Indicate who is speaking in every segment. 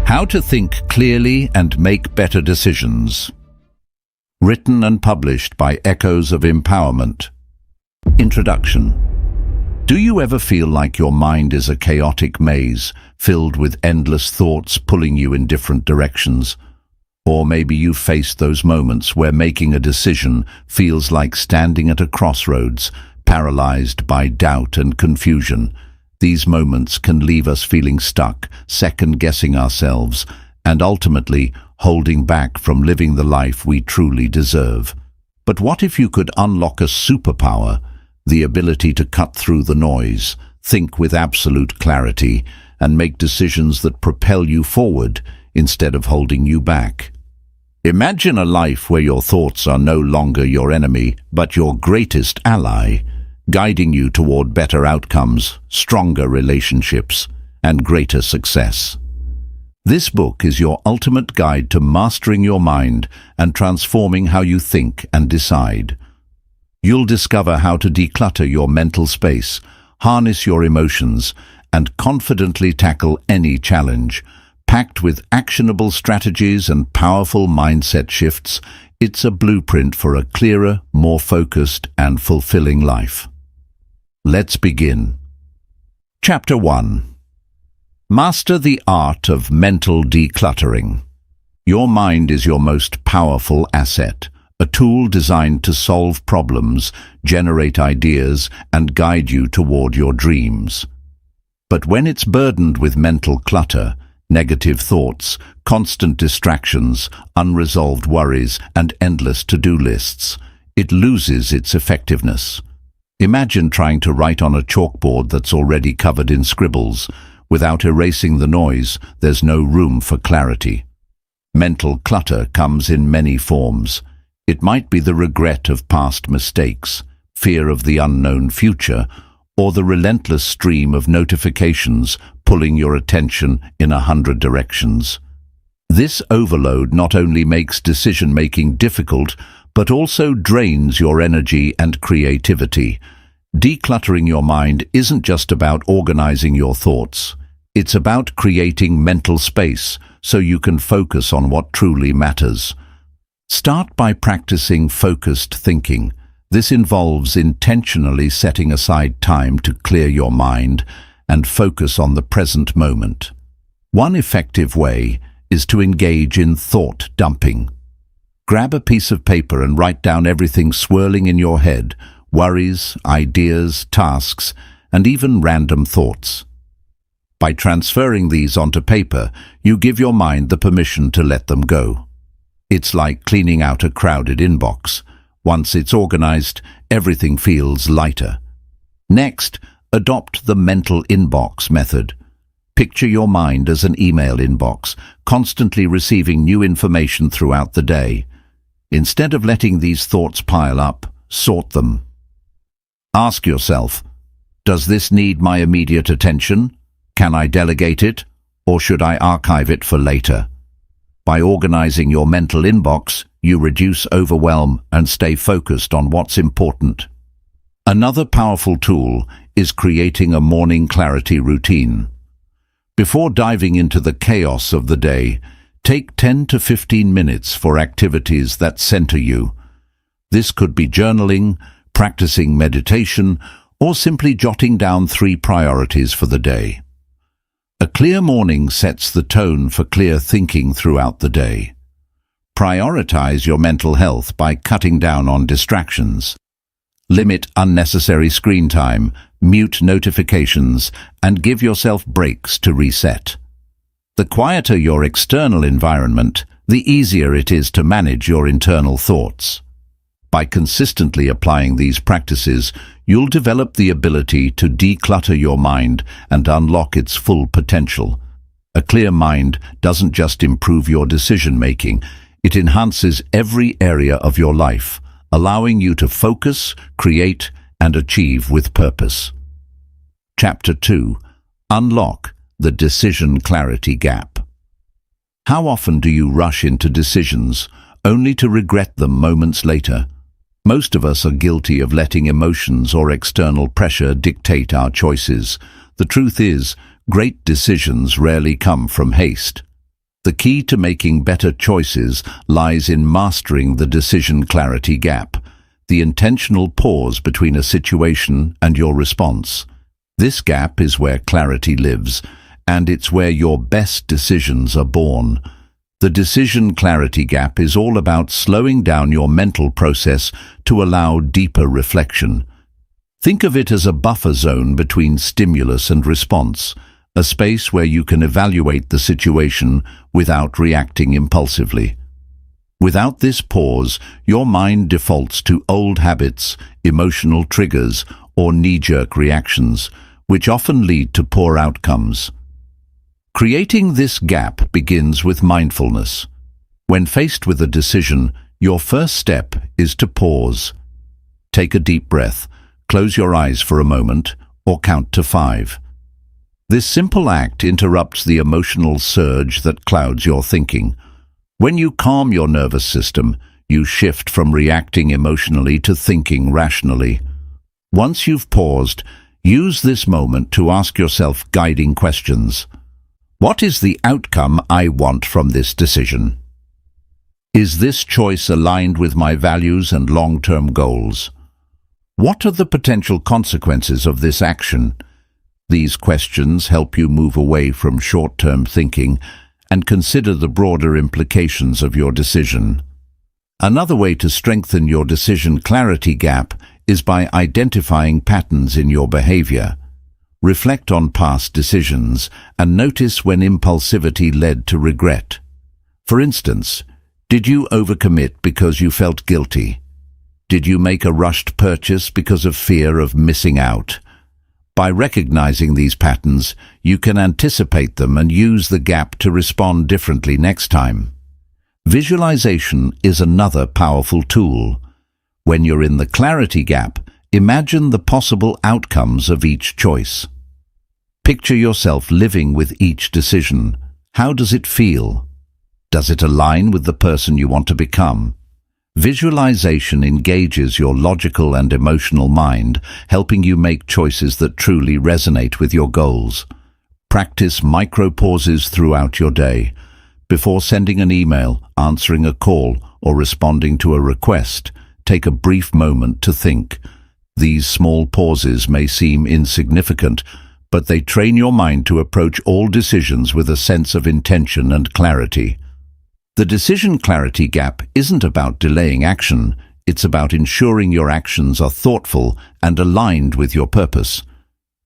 Speaker 1: How to Think Clearly and Make Better Decisions. Written and published by Echoes of Empowerment. Introduction. Do you ever feel like your mind is a chaotic maze, filled with endless thoughts pulling you in different directions? Or maybe you've faced those moments where making a decision feels like standing at a crossroads, paralyzed by doubt and confusion. These moments can leave us feeling stuck, second-guessing ourselves, and ultimately holding back from living the life we truly deserve. But what if you could unlock a superpower, the ability to cut through the noise, think with absolute clarity, and make decisions that propel you forward instead of holding you back? Imagine a life where your thoughts are no longer your enemy, but your greatest ally, guiding you toward better outcomes, stronger relationships, and greater success. This book is your ultimate guide to mastering your mind and transforming how you think and decide. You'll discover how to declutter your mental space, harness your emotions, and confidently tackle any challenge. Packed with actionable strategies and powerful mindset shifts, it's a blueprint for a clearer, more focused, and fulfilling life. Let's begin. Chapter 1. Master the Art of Mental Decluttering. Your mind is your most powerful asset, a tool designed to solve problems, generate ideas, and guide you toward your dreams. But when it's burdened with mental clutter, negative thoughts, constant distractions, unresolved worries, and endless to-do lists, it loses its effectiveness. Imagine trying to write on a chalkboard that's already covered in scribbles. Without erasing the noise, there's no room for clarity. Mental clutter comes in many forms. It might be the regret of past mistakes, fear of the unknown future, or the relentless stream of notifications pulling your attention in 100 directions. This overload not only makes decision-making difficult, but also drains your energy and creativity. Decluttering your mind isn't just about organizing your thoughts. It's about creating mental space so you can focus on what truly matters. Start by practicing focused thinking. This involves intentionally setting aside time to clear your mind and focus on the present moment. One effective way is to engage in thought dumping. Grab a piece of paper and write down everything swirling in your head, worries, ideas, tasks, and even random thoughts. By transferring these onto paper, you give your mind the permission to let them go. It's like cleaning out a crowded inbox. Once it's organized, everything feels lighter. Next, adopt the mental inbox method. Picture your mind as an email inbox, constantly receiving new information throughout the day. Instead of letting these thoughts pile up, sort them. Ask yourself, does this need my immediate attention? Can I delegate it, or should I archive it for later? By organizing your mental inbox, you reduce overwhelm and stay focused on what's important. Another powerful tool is creating a morning clarity routine. Before diving into the chaos of the day, take 10 to 15 minutes for activities that center you. This could be journaling, practicing meditation, or simply jotting down 3 priorities for the day. A clear morning sets the tone for clear thinking throughout the day. Prioritize your mental health by cutting down on distractions. Limit unnecessary screen time, mute notifications, and give yourself breaks to reset. The quieter your external environment, the easier it is to manage your internal thoughts. By consistently applying these practices, you'll develop the ability to declutter your mind and unlock its full potential. A clear mind doesn't just improve your decision-making, it enhances every area of your life, allowing you to focus, create, and achieve with purpose. Chapter 2. Unlock the decision clarity gap. How often do you rush into decisions, only to regret them moments later? Most of us are guilty of letting emotions or external pressure dictate our choices. The truth is, great decisions rarely come from haste. The key to making better choices lies in mastering the decision clarity gap, the intentional pause between a situation and your response. This gap is where clarity lives, and it's where your best decisions are born. The decision clarity gap is all about slowing down your mental process to allow deeper reflection. Think of it as a buffer zone between stimulus and response, a space where you can evaluate the situation without reacting impulsively. Without this pause, your mind defaults to old habits, emotional triggers, or knee-jerk reactions, which often lead to poor outcomes. Creating this gap begins with mindfulness. When faced with a decision, your first step is to pause. Take a deep breath, close your eyes for a moment, or count to 5. This simple act interrupts the emotional surge that clouds your thinking. When you calm your nervous system, you shift from reacting emotionally to thinking rationally. Once you've paused, use this moment to ask yourself guiding questions. What is the outcome I want from this decision? Is this choice aligned with my values and long-term goals? What are the potential consequences of this action? These questions help you move away from short-term thinking and consider the broader implications of your decision. Another way to strengthen your decision clarity gap is by identifying patterns in your behavior. Reflect on past decisions and notice when impulsivity led to regret. For instance, did you overcommit because you felt guilty? Did you make a rushed purchase because of fear of missing out? By recognizing these patterns, you can anticipate them and use the gap to respond differently next time. Visualization is another powerful tool. When you're in the clarity gap, imagine the possible outcomes of each choice. Picture yourself living with each decision. How does it feel? Does it align with the person you want to become? Visualization engages your logical and emotional mind, helping you make choices that truly resonate with your goals. Practice micro-pauses throughout your day. Before sending an email, answering a call, or responding to a request, take a brief moment to think. These small pauses may seem insignificant, but they train your mind to approach all decisions with a sense of intention and clarity. The decision clarity gap isn't about delaying action, it's about ensuring your actions are thoughtful and aligned with your purpose.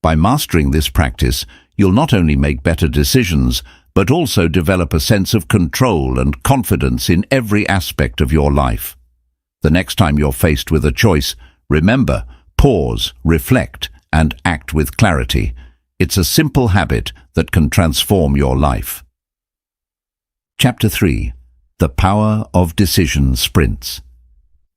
Speaker 1: By mastering this practice, you'll not only make better decisions, but also develop a sense of control and confidence in every aspect of your life. The next time you're faced with a choice, remember, pause, reflect, and act with clarity. It's a simple habit that can transform your life. Chapter 3. The power of decision sprints.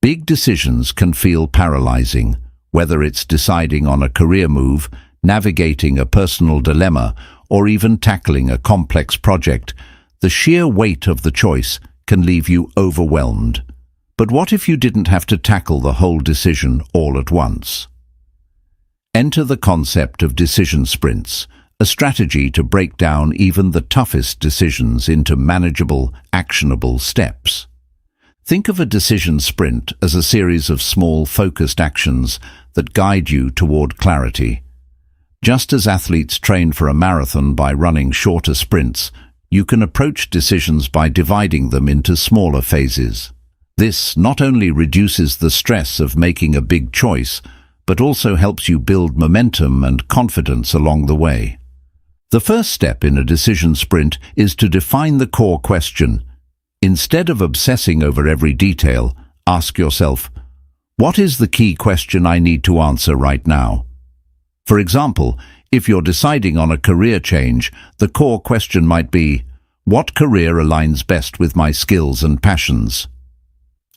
Speaker 1: Big decisions can feel paralyzing, whether it's deciding on a career move, navigating a personal dilemma, or even tackling a complex project. The sheer weight of the choice can leave you overwhelmed. But what if you didn't have to tackle the whole decision all at once? Enter the concept of decision sprints, a strategy to break down even the toughest decisions into manageable, actionable steps. Think of a decision sprint as a series of small, focused actions that guide you toward clarity. Just as athletes train for a marathon by running shorter sprints, you can approach decisions by dividing them into smaller phases. This not only reduces the stress of making a big choice, but also helps you build momentum and confidence along the way. The first step in a decision sprint is to define the core question. Instead of obsessing over every detail, ask yourself, what is the key question I need to answer right now? For example, if you're deciding on a career change, the core question might be, what career aligns best with my skills and passions?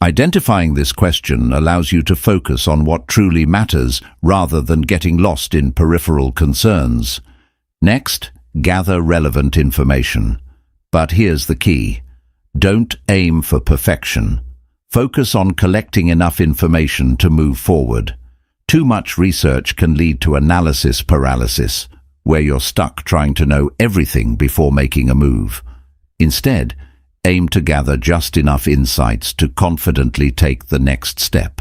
Speaker 1: Identifying this question allows you to focus on what truly matters rather than getting lost in peripheral concerns. Next, gather relevant information. But here's the key. Don't aim for perfection. Focus on collecting enough information to move forward. Too much research can lead to analysis paralysis, where you're stuck trying to know everything before making a move. Instead, aim to gather just enough insights to confidently take the next step.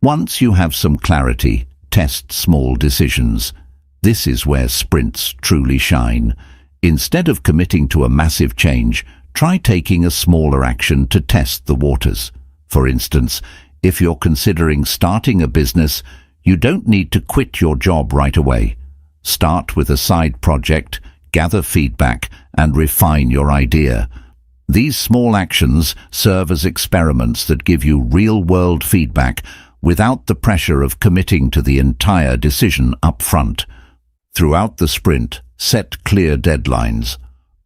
Speaker 1: Once you have some clarity, test small decisions. This is where sprints truly shine. Instead of committing to a massive change, try taking a smaller action to test the waters. For instance, if you're considering starting a business, you don't need to quit your job right away. Start with a side project, gather feedback, and refine your idea. These small actions serve as experiments that give you real-world feedback without the pressure of committing to the entire decision up front. Throughout the sprint, set clear deadlines.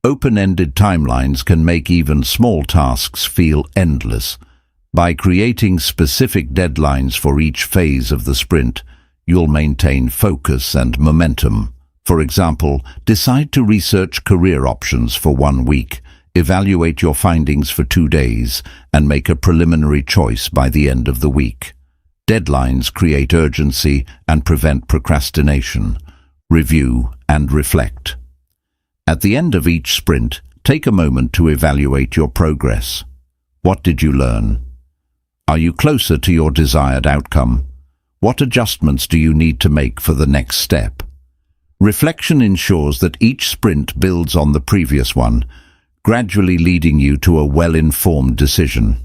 Speaker 1: Open-ended timelines can make even small tasks feel endless. By creating specific deadlines for each phase of the sprint, you'll maintain focus and momentum. For example, decide to research career options for 1 week, evaluate your findings for 2 days, and make a preliminary choice by the end of the week. Deadlines create urgency and prevent procrastination. Review and reflect. At the end of each sprint, take a moment to evaluate your progress. What did you learn? Are you closer to your desired outcome? What adjustments do you need to make for the next step? Reflection ensures that each sprint builds on the previous one, gradually leading you to a well-informed decision.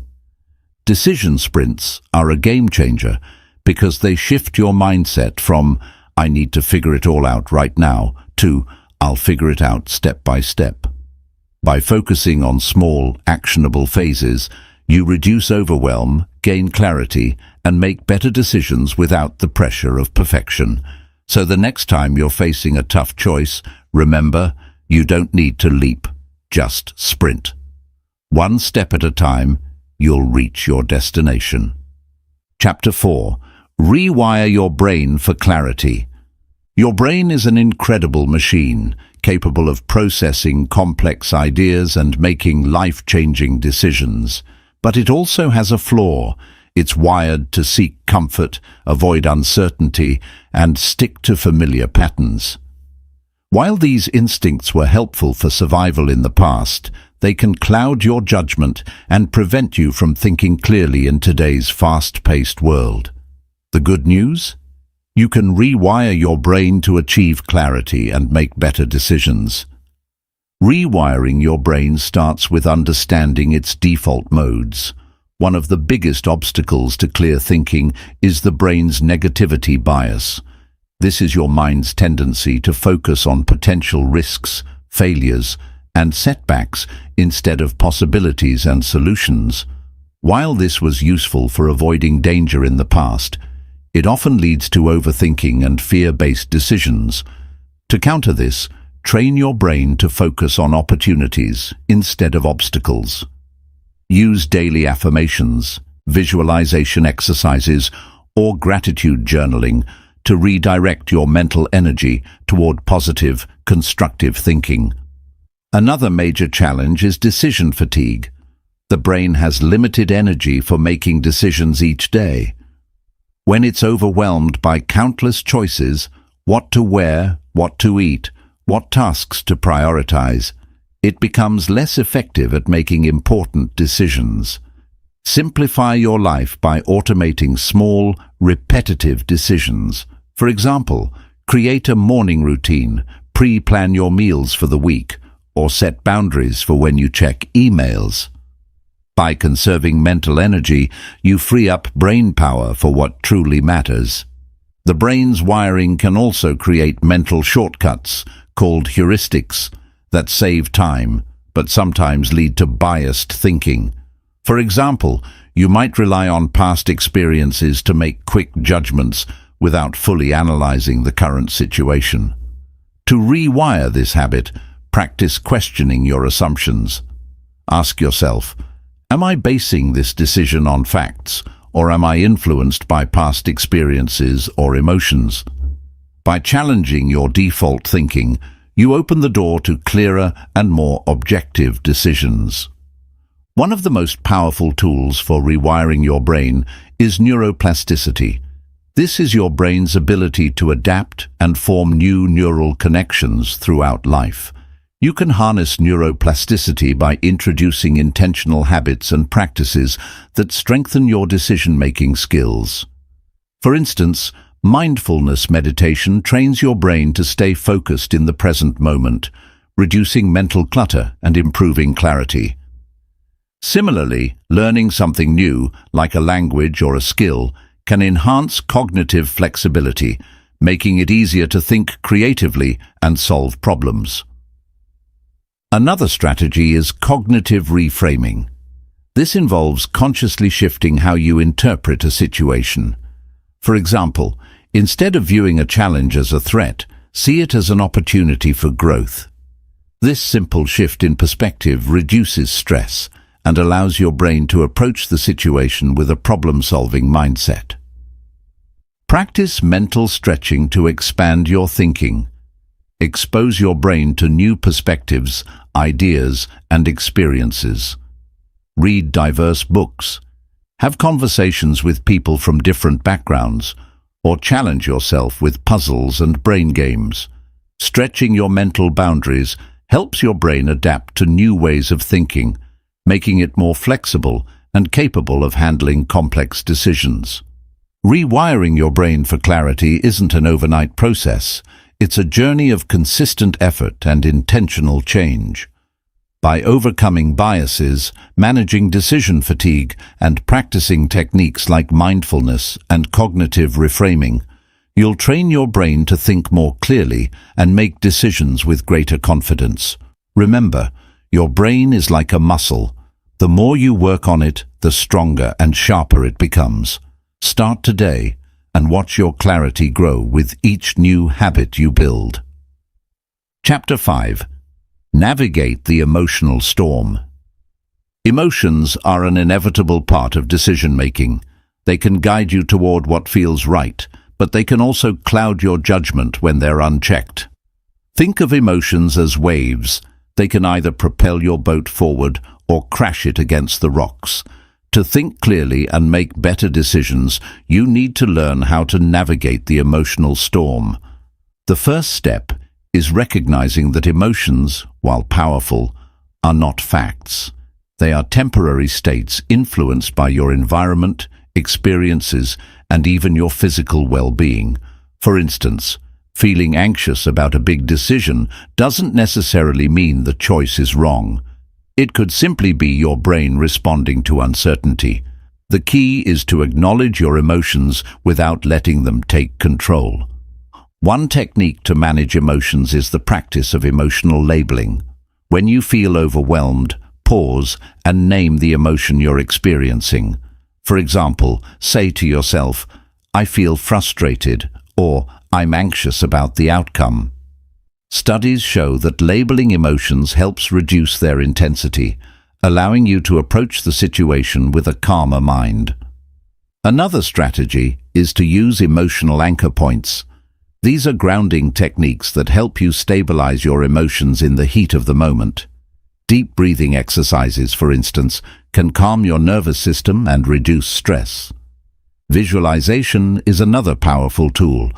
Speaker 1: Decision sprints are a game changer because they shift your mindset from "I need to figure it all out right now" to "I'll figure it out step by step." By focusing on small, actionable phases, you reduce overwhelm, gain clarity, and make better decisions without the pressure of perfection. So the next time you're facing a tough choice, remember, you don't need to leap, just sprint. One step at a time, you'll reach your destination. Chapter 4. Rewire your brain for clarity. Your brain is an incredible machine, capable of processing complex ideas and making life-changing decisions. But it also has a flaw. It's wired to seek comfort, avoid uncertainty, and stick to familiar patterns. While these instincts were helpful for survival in the past, they can cloud your judgment and prevent you from thinking clearly in today's fast-paced world. The good news? You can rewire your brain to achieve clarity and make better decisions. Rewiring your brain starts with understanding its default modes. One of the biggest obstacles to clear thinking is the brain's negativity bias. This is your mind's tendency to focus on potential risks, failures, and setbacks instead of possibilities and solutions. While this was useful for avoiding danger in the past, it often leads to overthinking and fear-based decisions. To counter this, train your brain to focus on opportunities instead of obstacles. Use daily affirmations, visualization exercises, or gratitude journaling to redirect your mental energy toward positive, constructive thinking. Another major challenge is decision fatigue. The brain has limited energy for making decisions each day. When it's overwhelmed by countless choices, what to wear, what to eat, what tasks to prioritize, it becomes less effective at making important decisions. Simplify your life by automating small, repetitive decisions. For example, create a morning routine, pre-plan your meals for the week, or set boundaries for when you check emails. By conserving mental energy, you free up brain power for what truly matters. The brain's wiring can also create mental shortcuts, called heuristics, that save time, but sometimes lead to biased thinking. For example, you might rely on past experiences to make quick judgments without fully analyzing the current situation. To rewire this habit, practice questioning your assumptions. Ask yourself, am I basing this decision on facts, or am I influenced by past experiences or emotions? By challenging your default thinking, you open the door to clearer and more objective decisions. One of the most powerful tools for rewiring your brain is neuroplasticity. This is your brain's ability to adapt and form new neural connections throughout life. You can harness neuroplasticity by introducing intentional habits and practices that strengthen your decision-making skills. For instance, mindfulness meditation trains your brain to stay focused in the present moment, reducing mental clutter and improving clarity. Similarly, learning something new, like a language or a skill, can enhance cognitive flexibility, making it easier to think creatively and solve problems. Another strategy is cognitive reframing. This involves consciously shifting how you interpret a situation. For example, instead of viewing a challenge as a threat, see it as an opportunity for growth. This simple shift in perspective reduces stress and allows your brain to approach the situation with a problem-solving mindset. Practice mental stretching to expand your thinking. Expose your brain to new perspectives, ideas, and experiences. Read diverse books. Have conversations with people from different backgrounds, or challenge yourself with puzzles and brain games. Stretching your mental boundaries helps your brain adapt to new ways of thinking, making it more flexible and capable of handling complex decisions. Rewiring your brain for clarity isn't an overnight process. It's a journey of consistent effort and intentional change. By overcoming biases, managing decision fatigue, and practicing techniques like mindfulness and cognitive reframing, you'll train your brain to think more clearly and make decisions with greater confidence. Remember, your brain is like a muscle. The more you work on it, the stronger and sharper it becomes. Start today and watch your clarity grow with each new habit you build. Chapter 5. Navigate the emotional storm. Emotions are an inevitable part of decision-making. They can guide you toward what feels right, but they can also cloud your judgment when they're unchecked. Think of emotions as waves. They can either propel your boat forward or crash it against the rocks. To think clearly and make better decisions, you need to learn how to navigate the emotional storm. The first step is recognizing that emotions, while powerful, are not facts. They are temporary states influenced by your environment, experiences, and even your physical well-being. For instance, feeling anxious about a big decision doesn't necessarily mean the choice is wrong. It could simply be your brain responding to uncertainty. The key is to acknowledge your emotions without letting them take control. One technique to manage emotions is the practice of emotional labeling. When you feel overwhelmed, pause and name the emotion you're experiencing. For example, say to yourself, "I feel frustrated," or "I'm anxious about the outcome." Studies show that labeling emotions helps reduce their intensity, allowing you to approach the situation with a calmer mind. Another strategy is to use emotional anchor points. These are grounding techniques that help you stabilize your emotions in the heat of the moment. Deep breathing exercises, for instance, can calm your nervous system and reduce stress. Visualization is another powerful tool.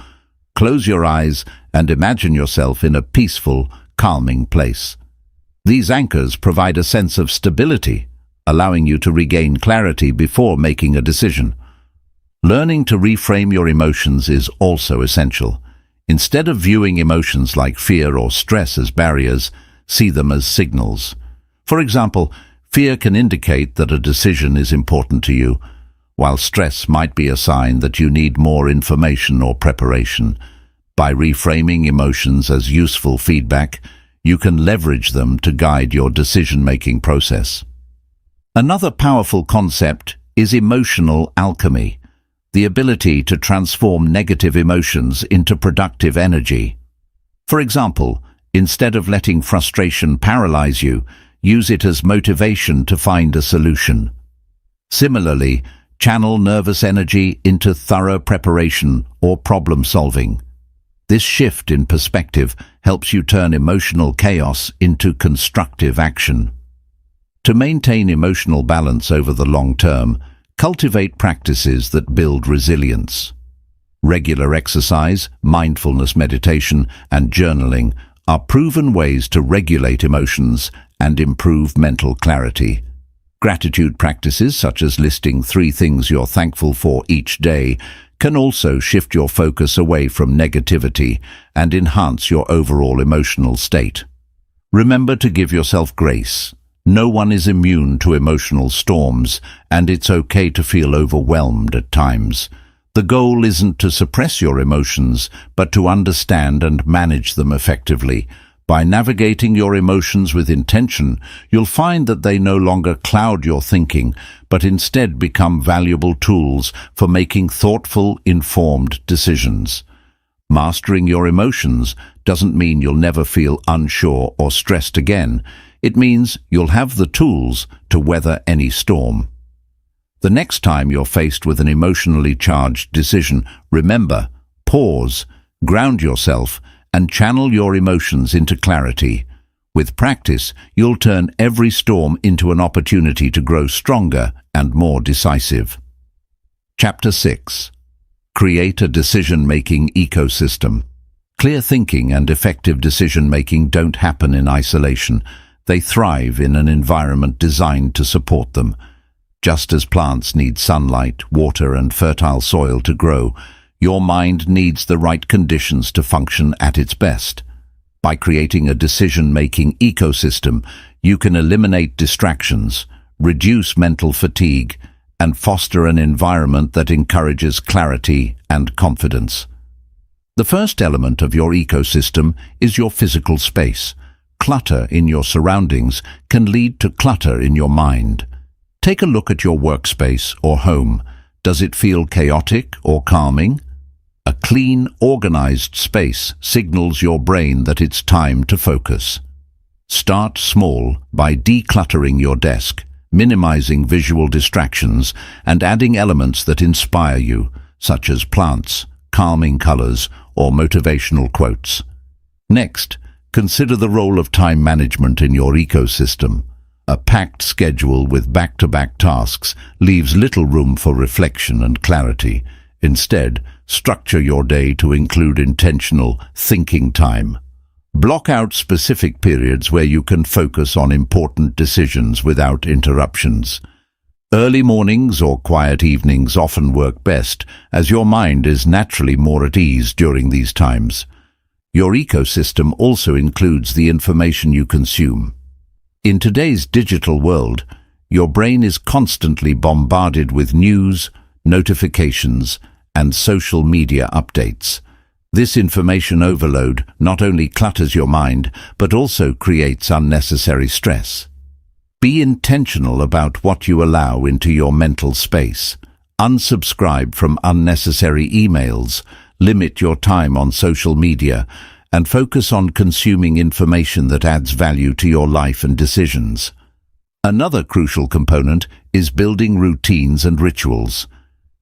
Speaker 1: Close your eyes and imagine yourself in a peaceful, calming place. These anchors provide a sense of stability, allowing you to regain clarity before making a decision. Learning to reframe your emotions is also essential. Instead of viewing emotions like fear or stress as barriers, see them as signals. For example, fear can indicate that a decision is important to you, while stress might be a sign that you need more information or preparation. By reframing emotions as useful feedback, you can leverage them to guide your decision-making process. Another powerful concept is emotional alchemy, the ability to transform negative emotions into productive energy. For example, instead of letting frustration paralyze you, use it as motivation to find a solution. Similarly, channel nervous energy into thorough preparation or problem-solving. This shift in perspective helps you turn emotional chaos into constructive action. To maintain emotional balance over the long term, cultivate practices that build resilience. Regular exercise, mindfulness meditation, and journaling are proven ways to regulate emotions and improve mental clarity. Gratitude practices, such as listing 3 things you're thankful for each day, can also shift your focus away from negativity and enhance your overall emotional state. Remember to give yourself grace. No one is immune to emotional storms, and it's okay to feel overwhelmed at times. The goal isn't to suppress your emotions, but to understand and manage them effectively. By navigating your emotions with intention, you'll find that they no longer cloud your thinking, but instead become valuable tools for making thoughtful, informed decisions. Mastering your emotions doesn't mean you'll never feel unsure or stressed again. It means you'll have the tools to weather any storm. The next time you're faced with an emotionally charged decision, remember, pause, ground yourself, and channel your emotions into clarity. With practice, you'll turn every storm into an opportunity to grow stronger and more decisive. Chapter 6. Create a decision-making ecosystem. Clear thinking and effective decision-making don't happen in isolation. They thrive in an environment designed to support them. Just as plants need sunlight, water, and fertile soil to grow, your mind needs the right conditions to function at its best. By creating a decision-making ecosystem, you can eliminate distractions, reduce mental fatigue, and foster an environment that encourages clarity and confidence. The first element of your ecosystem is your physical space. Clutter in your surroundings can lead to clutter in your mind. Take a look at your workspace or home. Does it feel chaotic or calming? A clean, organized space signals your brain that it's time to focus. Start small by decluttering your desk, minimizing visual distractions, and adding elements that inspire you, such as plants, calming colors, or motivational quotes. Next, consider the role of time management in your ecosystem. A packed schedule with back-to-back tasks leaves little room for reflection and clarity. Instead, structure your day to include intentional thinking time. Block out specific periods where you can focus on important decisions without interruptions. Early mornings or quiet evenings often work best, as your mind is naturally more at ease during these times. Your ecosystem also includes the information you consume. In today's digital world, your brain is constantly bombarded with news, notifications, and social media updates. This information overload not only clutters your mind, but also creates unnecessary stress. Be intentional about what you allow into your mental space. Unsubscribe from unnecessary emails, limit your time on social media, and focus on consuming information that adds value to your life and decisions. Another crucial component is building routines and rituals.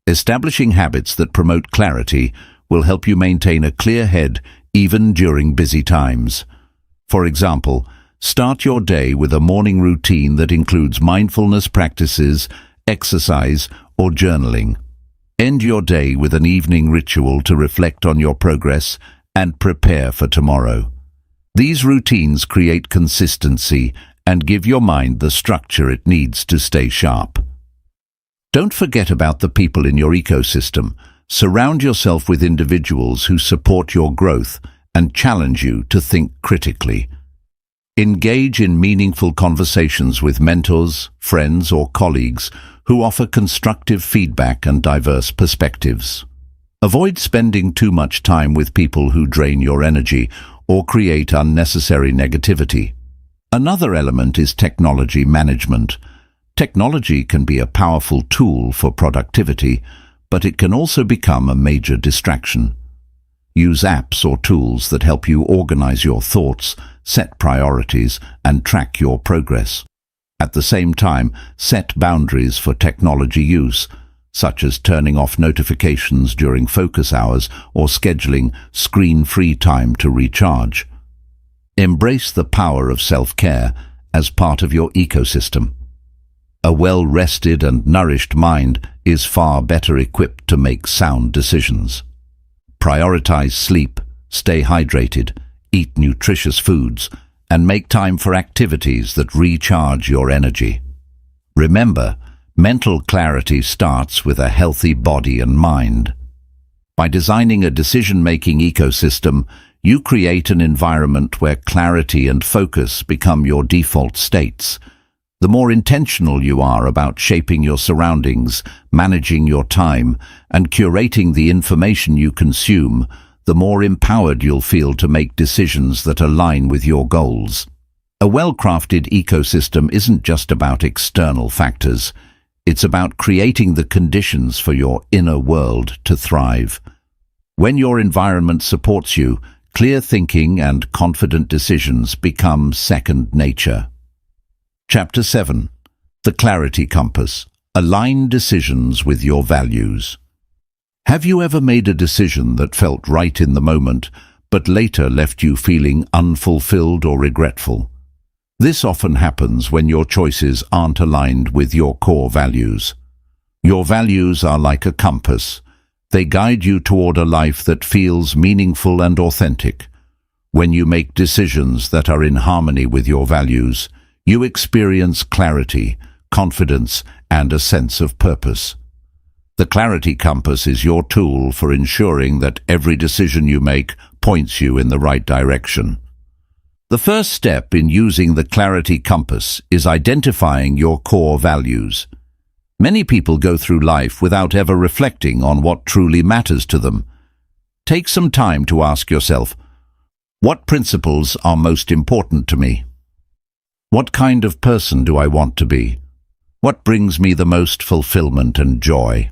Speaker 1: Establishing habits that promote clarity will help you maintain a clear head even during busy times. For example, start your day with a morning routine that includes mindfulness practices, exercise, or journaling. End your day with an evening ritual to reflect on your progress and prepare for tomorrow. These routines create consistency and give your mind the structure it needs to stay sharp. Don't forget about the people in your ecosystem. Surround yourself with individuals who support your growth and challenge you to think critically. Engage in meaningful conversations with mentors, friends, or colleagues who offer constructive feedback and diverse perspectives. Avoid spending too much time with people who drain your energy or create unnecessary negativity. Another element is technology management. Technology can be a powerful tool for productivity, but it can also become a major distraction. Use apps or tools that help you organize your thoughts, set priorities, and track your progress. At the same time, set boundaries for technology use, such as turning off notifications during focus hours or scheduling screen-free time to recharge. Embrace the power of self-care as part of your ecosystem. A well-rested and nourished mind is far better equipped to make sound decisions. Prioritize sleep, stay hydrated, eat nutritious foods, and make time for activities that recharge your energy. Remember, mental clarity starts with a healthy body and mind. By designing a decision-making ecosystem, you create an environment where clarity and focus become your default states. The more intentional you are about shaping your surroundings, managing your time, and curating the information you consume, the more empowered you'll feel to make decisions that align with your goals. A well-crafted ecosystem isn't just about external factors. It's about creating the conditions for your inner world to thrive. When your environment supports you, clear thinking and confident decisions become second nature. Chapter 7. The Clarity Compass. Align decisions with your values. Have you ever made a decision that felt right in the moment, but later left you feeling unfulfilled or regretful? This often happens when your choices aren't aligned with your core values. Your values are like a compass. They guide you toward a life that feels meaningful and authentic. When you make decisions that are in harmony with your values, you experience clarity, confidence, and a sense of purpose. The Clarity Compass is your tool for ensuring that every decision you make points you in the right direction. The first step in using the Clarity Compass is identifying your core values. Many people go through life without ever reflecting on what truly matters to them. Take some time to ask yourself, what principles are most important to me? What kind of person do I want to be? What brings me the most fulfillment and joy?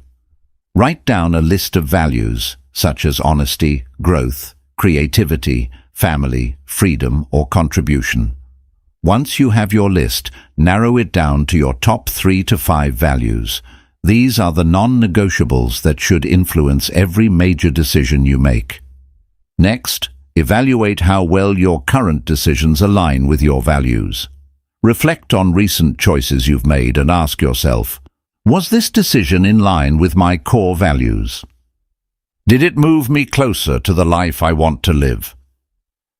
Speaker 1: Write down a list of values, such as honesty, growth, creativity, family, freedom, or contribution. Once you have your list, narrow it down to your top 3 to 5 values. These are the non-negotiables that should influence every major decision you make. Next, evaluate how well your current decisions align with your values. Reflect on recent choices you've made and ask yourself, was this decision in line with my core values? Did it move me closer to the life I want to live?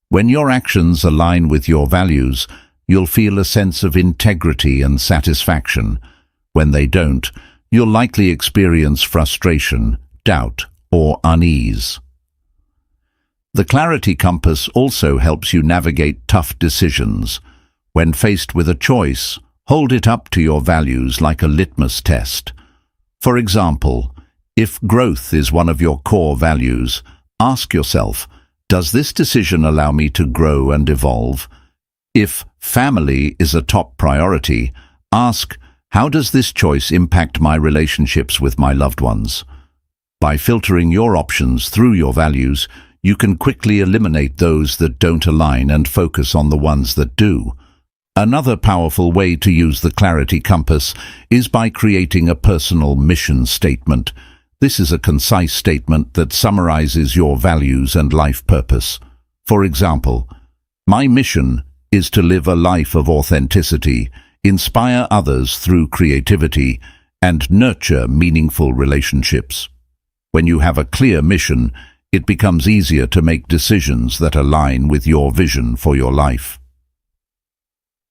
Speaker 1: When your actions align with your values, you'll feel a sense of integrity and satisfaction. When they don't, you'll likely experience frustration, doubt, or unease. The Clarity Compass also helps you navigate tough decisions. When faced with a choice, hold it up to your values like a litmus test. For example, if growth is one of your core values, ask yourself, does this decision allow me to grow and evolve? If family is a top priority, ask, how does this choice impact my relationships with my loved ones? By filtering your options through your values, you can quickly eliminate those that don't align and focus on the ones that do. Another powerful way to use the Clarity Compass is by creating a personal mission statement. This is a concise statement that summarizes your values and life purpose. For example, my mission is to live a life of authenticity, inspire others through creativity, and nurture meaningful relationships. When you have a clear mission, it becomes easier to make decisions that align with your vision for your life.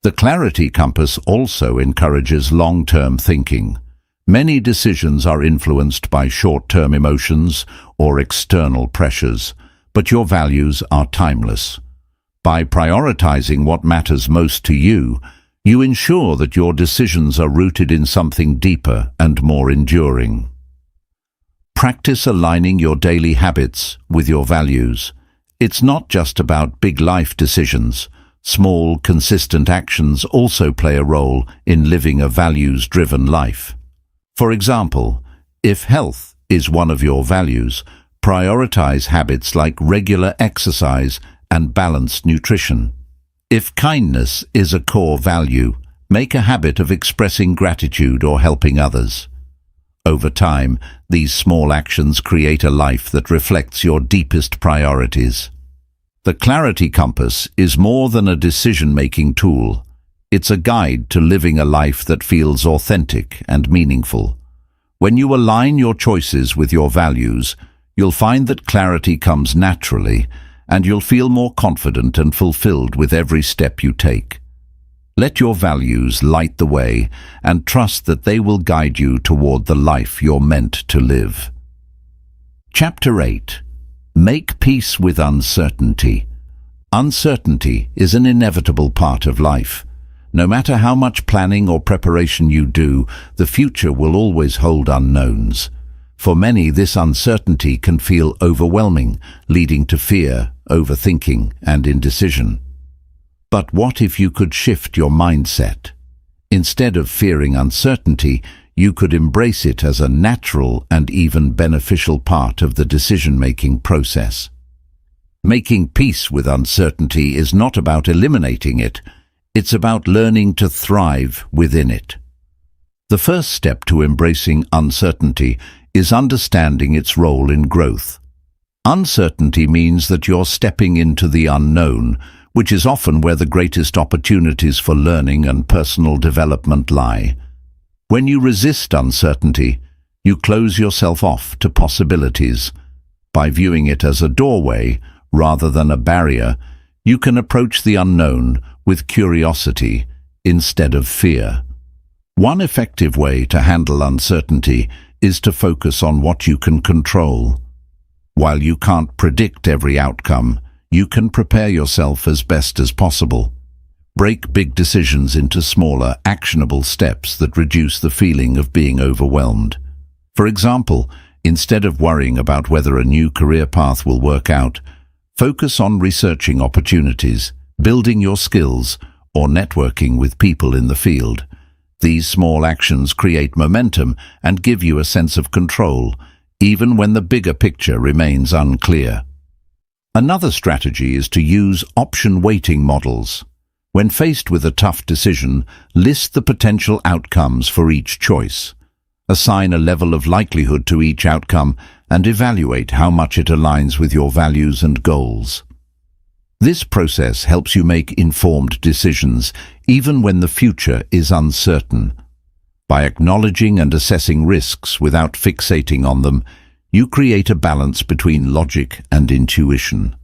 Speaker 1: The Clarity Compass also encourages long-term thinking. Many decisions are influenced by short-term emotions or external pressures, but your values are timeless. By prioritizing what matters most to you, you ensure that your decisions are rooted in something deeper and more enduring. Practice aligning your daily habits with your values. It's not just about big life decisions. Small, consistent actions also play a role in living a values-driven life. For example, if health is one of your values, prioritize habits like regular exercise and balanced nutrition. If kindness is a core value, make a habit of expressing gratitude or helping others. Over time, these small actions create a life that reflects your deepest priorities. The Clarity Compass is more than a decision-making tool. It's a guide to living a life that feels authentic and meaningful. When you align your choices with your values, you'll find that clarity comes naturally, and you'll feel more confident and fulfilled with every step you take. Let your values light the way and trust that they will guide you toward the life you're meant to live. Chapter 8. Make peace with uncertainty. Uncertainty is an inevitable part of life. No matter how much planning or preparation you do, the future will always hold unknowns. For many, this uncertainty can feel overwhelming, leading to fear, overthinking, and indecision. But what if you could shift your mindset? Instead of fearing uncertainty, you could embrace it as a natural and even beneficial part of the decision-making process. Making peace with uncertainty is not about eliminating it. It's about learning to thrive within it. The first step to embracing uncertainty is understanding its role in growth. Uncertainty means that you're stepping into the unknown, which is often where the greatest opportunities for learning and personal development lie. When you resist uncertainty, you close yourself off to possibilities. By viewing it as a doorway rather than a barrier, you can approach the unknown with curiosity instead of fear. One effective way to handle uncertainty is to focus on what you can control. While you can't predict every outcome, you can prepare yourself as best as possible. Break big decisions into smaller, actionable steps that reduce the feeling of being overwhelmed. For example, instead of worrying about whether a new career path will work out, focus on researching opportunities, building your skills, or networking with people in the field. These small actions create momentum and give you a sense of control, even when the bigger picture remains unclear. Another strategy is to use option weighting models. When faced with a tough decision, list the potential outcomes for each choice. Assign a level of likelihood to each outcome and evaluate how much it aligns with your values and goals. This process helps you make informed decisions, even when the future is uncertain. By acknowledging and assessing risks without fixating on them, you create a balance between logic and intuition.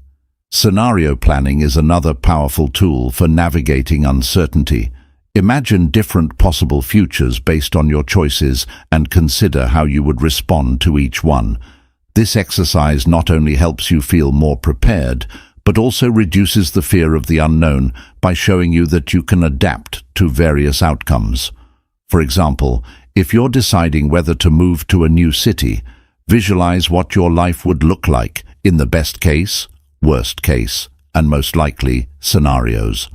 Speaker 1: Scenario planning is another powerful tool for navigating uncertainty. Imagine different possible futures based on your choices and consider how you would respond to each one. This exercise not only helps you feel more prepared, but also reduces the fear of the unknown by showing you that you can adapt to various outcomes. For example, if you're deciding whether to move to a new city, visualize what your life would look like in the best case, worst case, and most likely scenarios.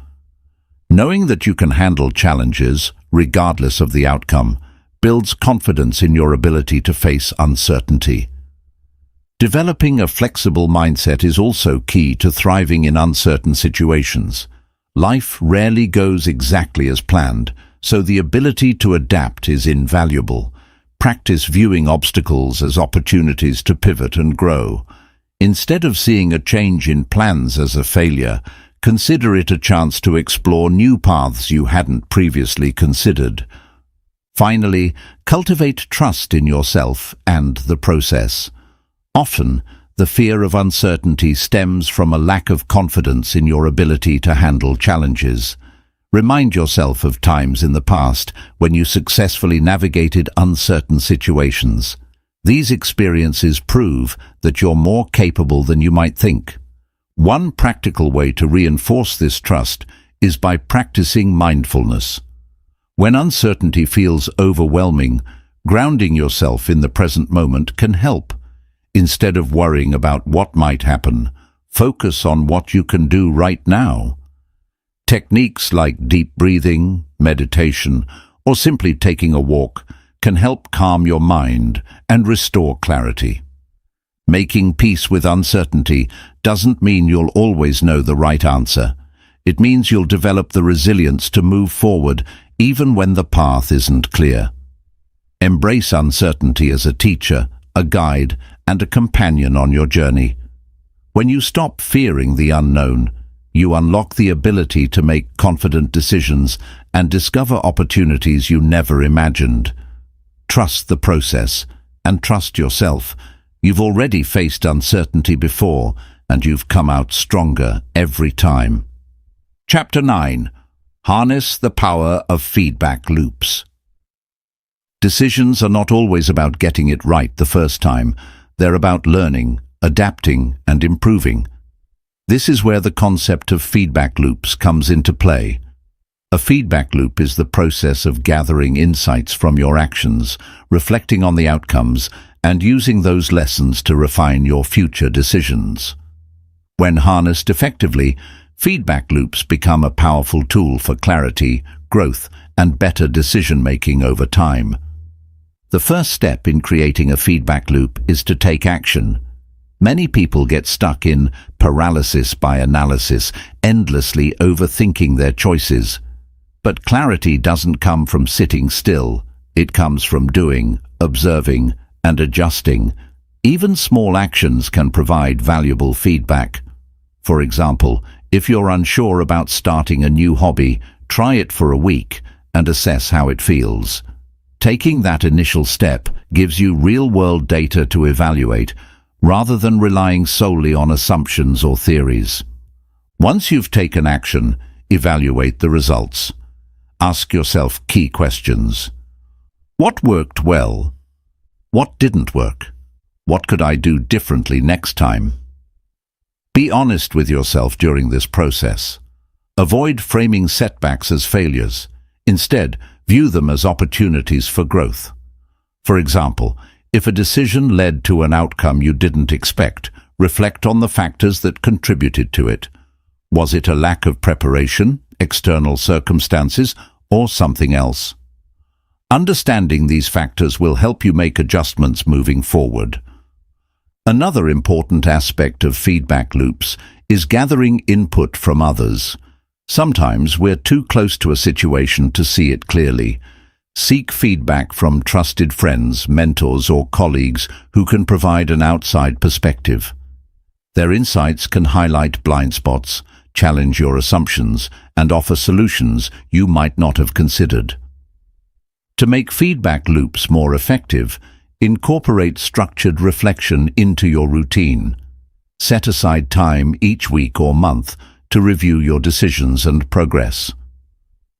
Speaker 1: Knowing that you can handle challenges, regardless of the outcome, builds confidence in your ability to face uncertainty. Developing a flexible mindset is also key to thriving in uncertain situations. Life rarely goes exactly as planned, so the ability to adapt is invaluable. Practice viewing obstacles as opportunities to pivot and grow. Instead of seeing a change in plans as a failure, consider it a chance to explore new paths you hadn't previously considered. Finally, cultivate trust in yourself and the process. Often, the fear of uncertainty stems from a lack of confidence in your ability to handle challenges. Remind yourself of times in the past when you successfully navigated uncertain situations. These experiences prove that you're more capable than you might think. One practical way to reinforce this trust is by practicing mindfulness. When uncertainty feels overwhelming, grounding yourself in the present moment can help. Instead of worrying about what might happen, focus on what you can do right now. Techniques like deep breathing, meditation, or simply taking a walk can help calm your mind and restore clarity. Making peace with uncertainty doesn't mean you'll always know the right answer. It means you'll develop the resilience to move forward even when the path isn't clear. Embrace uncertainty as a teacher, a guide, and a companion on your journey. When you stop fearing the unknown, you unlock the ability to make confident decisions and discover opportunities you never imagined. Trust the process and trust yourself. You've already faced uncertainty before. and you've come out stronger every time. Chapter 9. Harness the power of feedback loops. Decisions are not always about getting it right the first time. They're about learning, adapting, and improving. This is where the concept of feedback loops comes into play. A feedback loop is the process of gathering insights from your actions, reflecting on the outcomes, and using those lessons to refine your future decisions. When harnessed effectively, feedback loops become a powerful tool for clarity, growth, and better decision-making over time. The first step in creating a feedback loop is to take action. Many people get stuck in paralysis by analysis, endlessly overthinking their choices. But clarity doesn't come from sitting still. It comes from doing, observing, and adjusting. Even small actions can provide valuable feedback. For example, if you're unsure about starting a new hobby, try it for a week and assess how it feels. Taking that initial step gives you real-world data to evaluate, rather than relying solely on assumptions or theories. Once you've taken action, evaluate the results. Ask yourself key questions. What worked well? What didn't work? What could I do differently next time? Be honest with yourself during this process. Avoid framing setbacks as failures. Instead, view them as opportunities for growth. For example, if a decision led to an outcome you didn't expect, reflect on the factors that contributed to it. Was it a lack of preparation, external circumstances, or something else? Understanding these factors will help you make adjustments moving forward. Another important aspect of feedback loops is gathering input from others. Sometimes we're too close to a situation to see it clearly. Seek feedback from trusted friends, mentors, or colleagues who can provide an outside perspective. Their insights can highlight blind spots, challenge your assumptions, and offer solutions you might not have considered. To make feedback loops more effective, incorporate structured reflection into your routine. Set aside time each week or month to review your decisions and progress.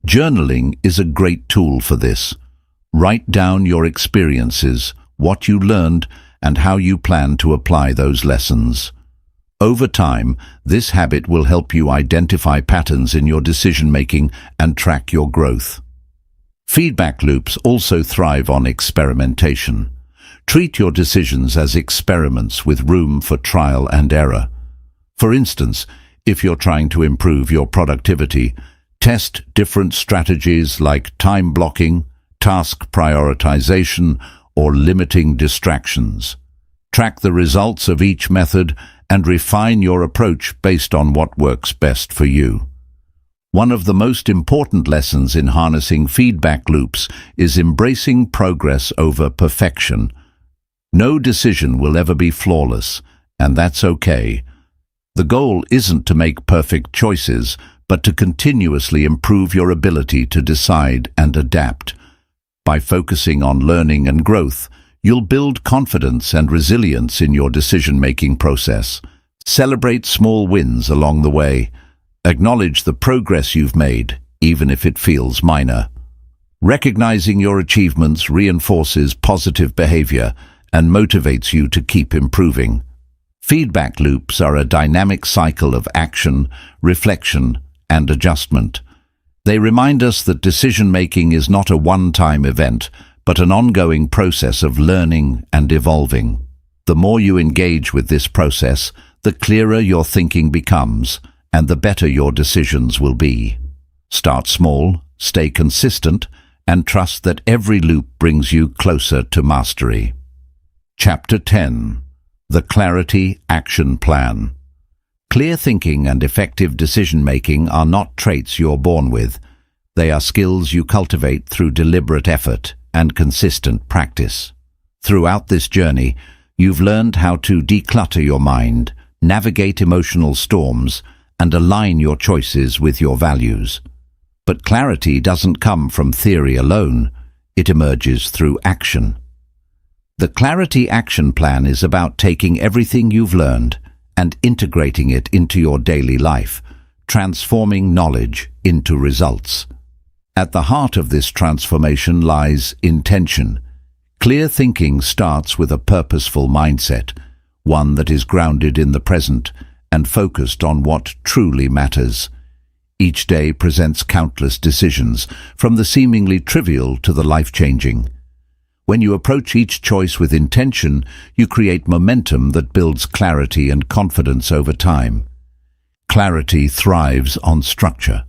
Speaker 1: Journaling is a great tool for this. Write down your experiences, what you learned, and how you plan to apply those lessons. Over time, this habit will help you identify patterns in your decision-making and track your growth. Feedback loops also thrive on experimentation. Treat your decisions as experiments with room for trial and error. For instance, if you're trying to improve your productivity, test different strategies like time blocking, task prioritization, or limiting distractions. Track the results of each method and refine your approach based on what works best for you. One of the most important lessons in harnessing feedback loops is embracing progress over perfection. No decision will ever be flawless, and that's okay. The goal isn't to make perfect choices, but to continuously improve your ability to decide and adapt. By focusing on learning and growth, you'll build confidence and resilience in your decision-making process. Celebrate small wins along the way. Acknowledge the progress you've made, even if it feels minor. Recognizing your achievements reinforces positive behavior and motivates you to keep improving. Feedback loops are a dynamic cycle of action, reflection, and adjustment. They remind us that decision-making is not a one-time event, but an ongoing process of learning and evolving. The more you engage with this process, the clearer your thinking becomes, and the better your decisions will be. Start small, stay consistent, and trust that every loop brings you closer to mastery. Chapter 10. The Clarity Action Plan. Clear thinking and effective decision-making are not traits you're born with. They are skills you cultivate through deliberate effort and consistent practice. Throughout this journey, you've learned how to declutter your mind, navigate emotional storms, and align your choices with your values. But clarity doesn't come from theory alone. It emerges through action. The Clarity Action Plan is about taking everything you've learned and integrating it into your daily life, transforming knowledge into results. At the heart of this transformation lies intention. Clear thinking starts with a purposeful mindset, one that is grounded in the present and focused on what truly matters. Each day presents countless decisions, from the seemingly trivial to the life-changing. When you approach each choice with intention, you create momentum that builds clarity and confidence over time. Clarity thrives on structure.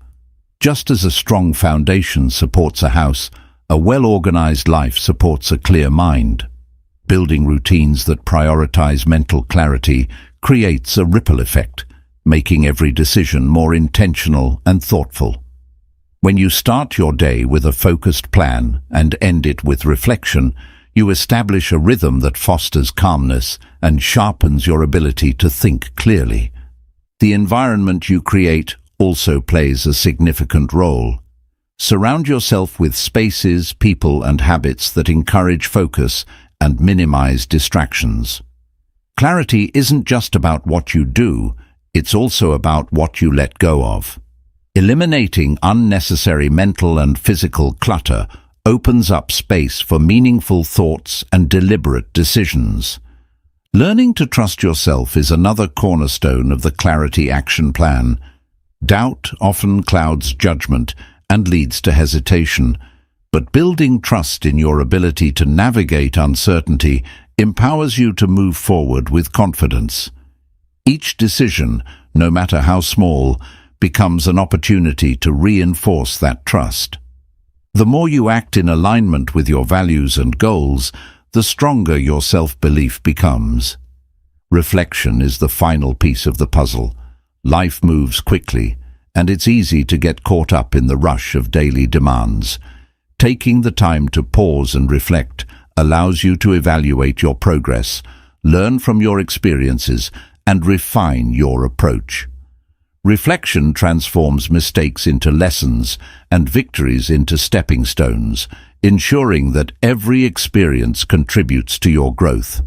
Speaker 1: Just as a strong foundation supports a house, a well-organized life supports a clear mind. Building routines that prioritize mental clarity creates a ripple effect, making every decision more intentional and thoughtful. When you start your day with a focused plan and end it with reflection, you establish a rhythm that fosters calmness and sharpens your ability to think clearly. The environment you create also plays a significant role. Surround yourself with spaces, people, and habits that encourage focus and minimize distractions. Clarity isn't just about what you do, it's also about what you let go of. Eliminating unnecessary mental and physical clutter opens up space for meaningful thoughts and deliberate decisions. Learning to trust yourself is another cornerstone of the Clarity Action Plan. Doubt often clouds judgment and leads to hesitation, but building trust in your ability to navigate uncertainty empowers you to move forward with confidence. Each decision, no matter how small, becomes an opportunity to reinforce that trust. The more you act in alignment with your values and goals, the stronger your self-belief becomes. Reflection is the final piece of the puzzle. Life moves quickly, and it's easy to get caught up in the rush of daily demands. Taking the time to pause and reflect allows you to evaluate your progress, learn from your experiences, and refine your approach. Reflection transforms mistakes into lessons and victories into stepping stones, ensuring that every experience contributes to your growth.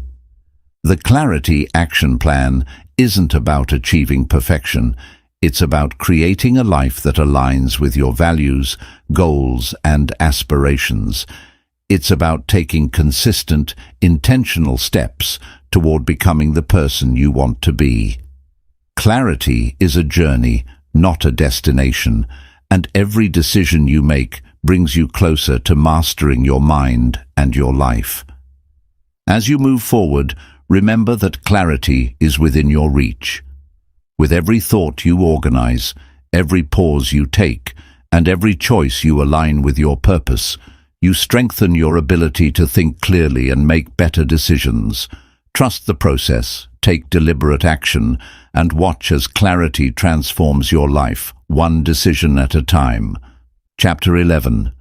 Speaker 1: The Clarity Action Plan isn't about achieving perfection. It's about creating a life that aligns with your values, goals, and aspirations. It's about taking consistent, intentional steps toward becoming the person you want to be. Clarity is a journey, not a destination, and every decision you make brings you closer to mastering your mind and your life. As you move forward, remember that clarity is within your reach. With every thought you organize, every pause you take, and every choice you align with your purpose, you strengthen your ability to think clearly and make better decisions. Trust the process, take deliberate action, and watch as clarity transforms your life, one decision at a time. Chapter 11.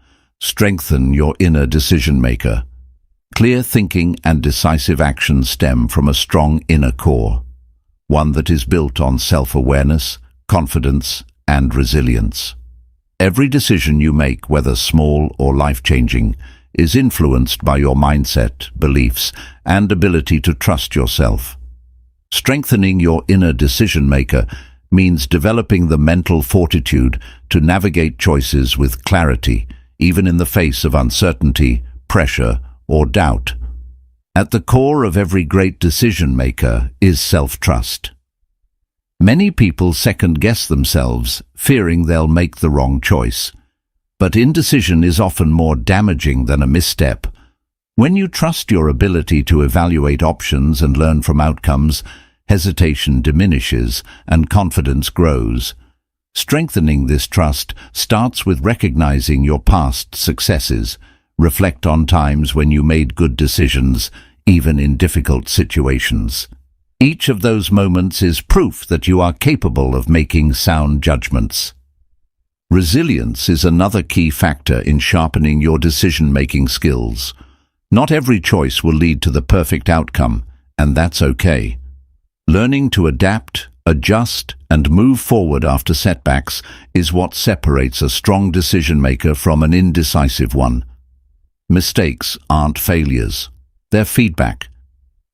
Speaker 1: Strengthen your inner decision-maker. Clear thinking and decisive action stem from a strong inner core, one that is built on self-awareness, confidence, and resilience. Every decision you make, whether small or life-changing, is influenced by your mindset, beliefs, and ability to trust yourself. Strengthening your inner decision-maker means developing the mental fortitude to navigate choices with clarity, even in the face of uncertainty, pressure, or doubt. At the core of every great decision-maker is self-trust. Many people second-guess themselves, fearing they'll make the wrong choice. But indecision is often more damaging than a misstep. When you trust your ability to evaluate options and learn from outcomes, hesitation diminishes and confidence grows. Strengthening this trust starts with recognizing your past successes. Reflect on times when you made good decisions, even in difficult situations. Each of those moments is proof that you are capable of making sound judgments. Resilience is another key factor in sharpening your decision-making skills. Not every choice will lead to the perfect outcome, and that's okay. Learning to adapt, adjust, and move forward after setbacks is what separates a strong decision-maker from an indecisive one. Mistakes aren't failures. They're feedback.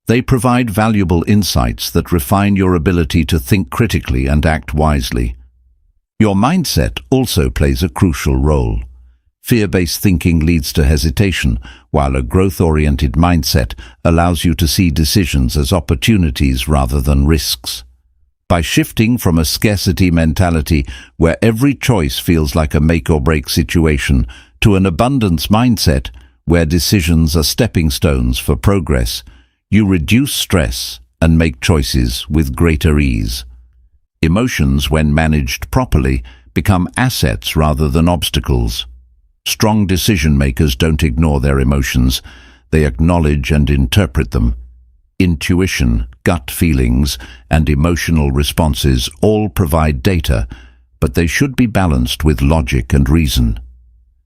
Speaker 1: They provide valuable insights that refine your ability to think critically and act wisely. Your mindset also plays a crucial role. Fear-based thinking leads to hesitation, while a growth-oriented mindset allows you to see decisions as opportunities rather than risks. By shifting from a scarcity mentality where every choice feels like a make-or-break situation to an abundance mindset where decisions are stepping stones for progress, you reduce stress and make choices with greater ease. Emotions, when managed properly, become assets rather than obstacles. Strong decision-makers don't ignore their emotions. They acknowledge and interpret them. Intuition, gut feelings, and emotional responses all provide data, but they should be balanced with logic and reason.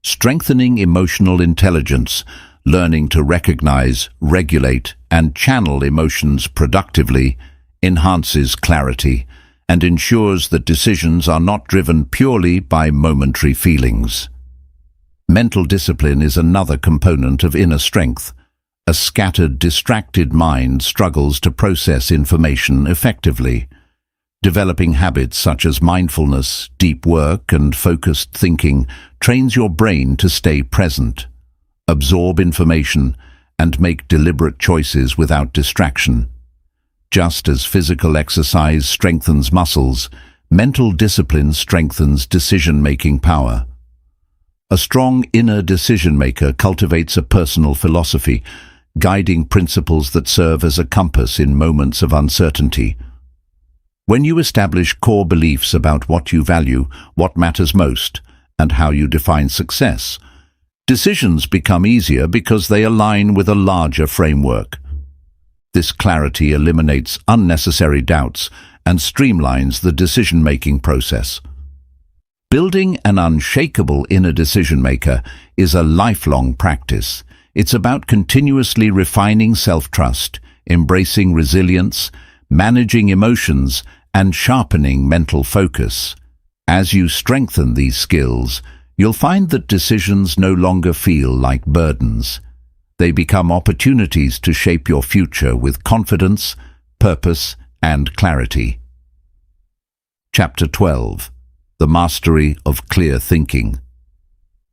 Speaker 1: Strengthening emotional intelligence, learning to recognize, regulate, and channel emotions productively, enhances clarity and ensures that decisions are not driven purely by momentary feelings. Mental discipline is another component of inner strength. A scattered, distracted mind struggles to process information effectively. Developing habits such as mindfulness, deep work, and focused thinking trains your brain to stay present, absorb information, and make deliberate choices without distraction. Just as physical exercise strengthens muscles, mental discipline strengthens decision-making power. A strong inner decision-maker cultivates a personal philosophy, guiding principles that serve as a compass in moments of uncertainty. When you establish core beliefs about what you value, what matters most, and how you define success, decisions become easier because they align with a larger framework. This clarity eliminates unnecessary doubts and streamlines the decision-making process. Building an unshakable inner decision-maker is a lifelong practice. It's about continuously refining self-trust, embracing resilience, managing emotions, and sharpening mental focus. As you strengthen these skills, you'll find that decisions no longer feel like burdens. They become opportunities to shape your future with confidence, purpose, and clarity. Chapter 12. The Mastery of Clear Thinking.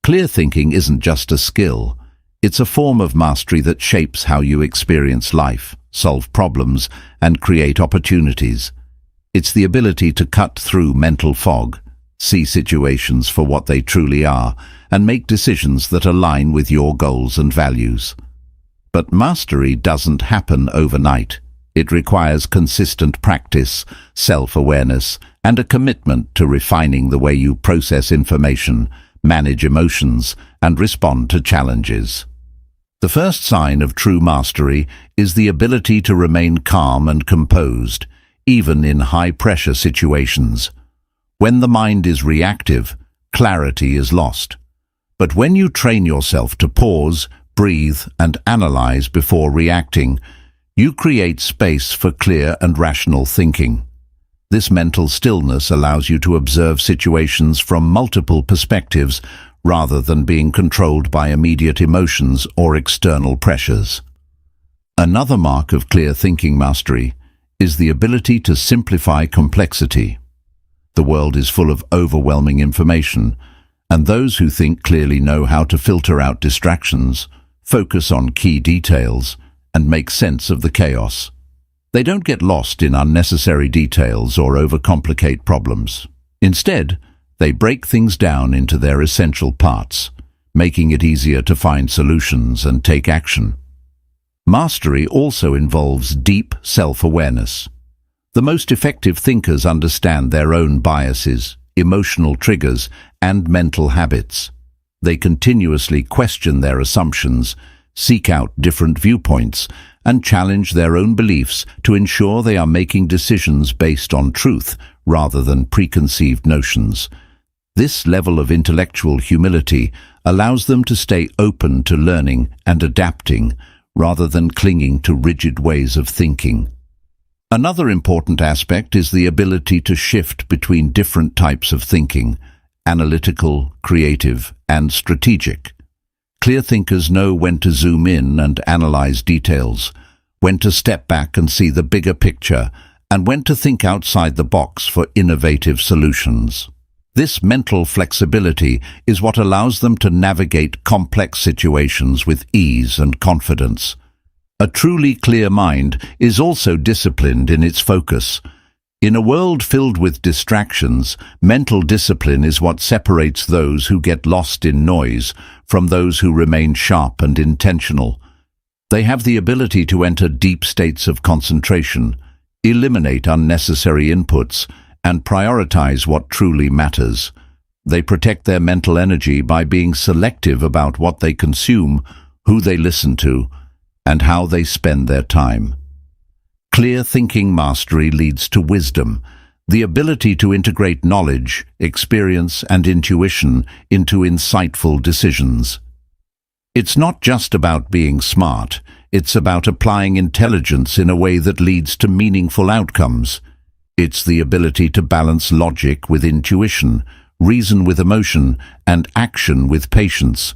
Speaker 1: Clear thinking isn't just a skill. It's a form of mastery that shapes how you experience life, solve problems, and create opportunities. It's the ability to cut through mental fog, see situations for what they truly are, and make decisions that align with your goals and values. But mastery doesn't happen overnight. It requires consistent practice, self-awareness, and a commitment to refining the way you process information, manage emotions, and respond to challenges. The first sign of true mastery is the ability to remain calm and composed, even in high-pressure situations. When the mind is reactive, clarity is lost. But when you train yourself to pause, breathe, and analyze before reacting, you create space for clear and rational thinking. This mental stillness allows you to observe situations from multiple perspectives rather than being controlled by immediate emotions or external pressures. Another mark of clear thinking mastery is the ability to simplify complexity. The world is full of overwhelming information, and those who think clearly know how to filter out distractions, focus on key details, and make sense of the chaos. They don't get lost in unnecessary details or overcomplicate problems. Instead, they break things down into their essential parts, making it easier to find solutions and take action. Mastery also involves deep self-awareness. The most effective thinkers understand their own biases, emotional triggers, and mental habits. They continuously question their assumptions, seek out different viewpoints, and challenge their own beliefs to ensure they are making decisions based on truth rather than preconceived notions. This level of intellectual humility allows them to stay open to learning and adapting rather than clinging to rigid ways of thinking. Another important aspect is the ability to shift between different types of thinking: analytical, creative, and strategic. Clear thinkers know when to zoom in and analyze details, when to step back and see the bigger picture, and when to think outside the box for innovative solutions. This mental flexibility is what allows them to navigate complex situations with ease and confidence. A truly clear mind is also disciplined in its focus. In a world filled with distractions, mental discipline is what separates those who get lost in noise from those who remain sharp and intentional. They have the ability to enter deep states of concentration, eliminate unnecessary inputs, and prioritize what truly matters. They protect their mental energy by being selective about what they consume, who they listen to, and how they spend their time. Clear thinking mastery leads to wisdom, the ability to integrate knowledge, experience, and intuition into insightful decisions. It's not just about being smart, it's about applying intelligence in a way that leads to meaningful outcomes. It's the ability to balance logic with intuition, reason with emotion, and action with patience.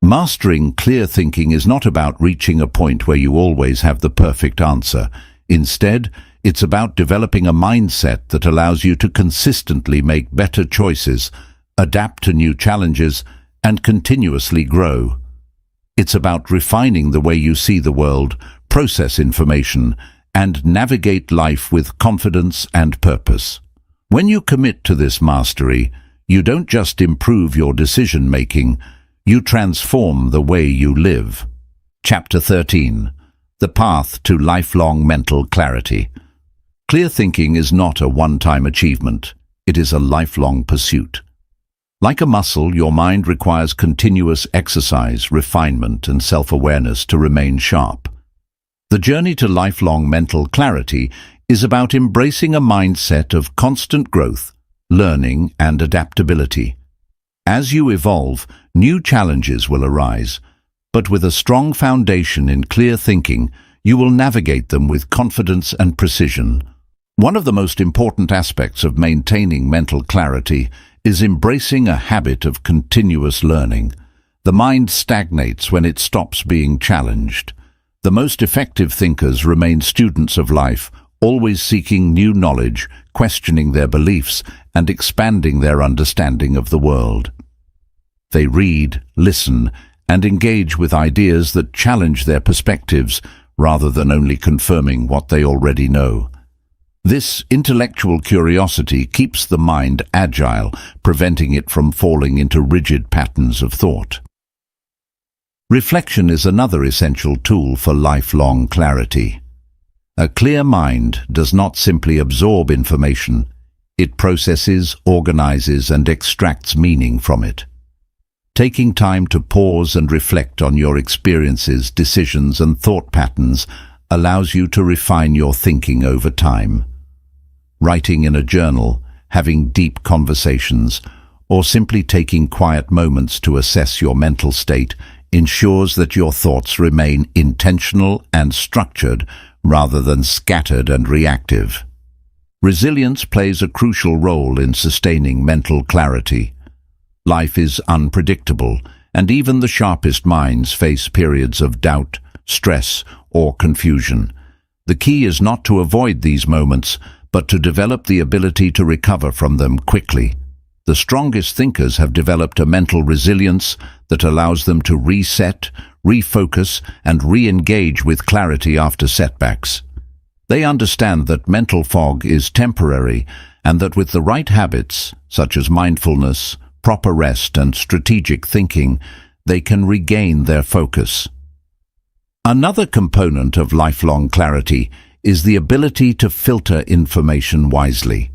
Speaker 1: Mastering clear thinking is not about reaching a point where you always have the perfect answer. Instead, it's about developing a mindset that allows you to consistently make better choices, adapt to new challenges, and continuously grow. It's about refining the way you see the world, process information, and navigate life with confidence and purpose. When you commit to this mastery, you don't just improve your decision-making, you transform the way you live. Chapter 13. The Path to Lifelong Mental Clarity. Clear thinking is not a one-time achievement. It is a lifelong pursuit. Like a muscle, your mind requires continuous exercise, refinement, and self-awareness to remain sharp. The journey to lifelong mental clarity is about embracing a mindset of constant growth, learning, and adaptability. As you evolve, new challenges will arise, but with a strong foundation in clear thinking, you will navigate them with confidence and precision. One of the most important aspects of maintaining mental clarity is embracing a habit of continuous learning. The mind stagnates when it stops being challenged. The most effective thinkers remain students of life, always seeking new knowledge, questioning their beliefs, and expanding their understanding of the world. They read, listen, and engage with ideas that challenge their perspectives rather than only confirming what they already know. This intellectual curiosity keeps the mind agile, preventing it from falling into rigid patterns of thought. Reflection is another essential tool for lifelong clarity. A clear mind does not simply absorb information, it processes, organizes, and extracts meaning from it. Taking time to pause and reflect on your experiences, decisions, and thought patterns allows you to refine your thinking over time. Writing in a journal, having deep conversations, or simply taking quiet moments to assess your mental state ensures that your thoughts remain intentional and structured rather than scattered and reactive. Resilience plays a crucial role in sustaining mental clarity. Life is unpredictable, and even the sharpest minds face periods of doubt, stress, or confusion. The key is not to avoid these moments, but to develop the ability to recover from them quickly. The strongest thinkers have developed a mental resilience that allows them to reset, refocus, and re-engage with clarity after setbacks. They understand that mental fog is temporary and that with the right habits, such as mindfulness, proper rest, and strategic thinking, they can regain their focus. Another component of lifelong clarity is the ability to filter information wisely.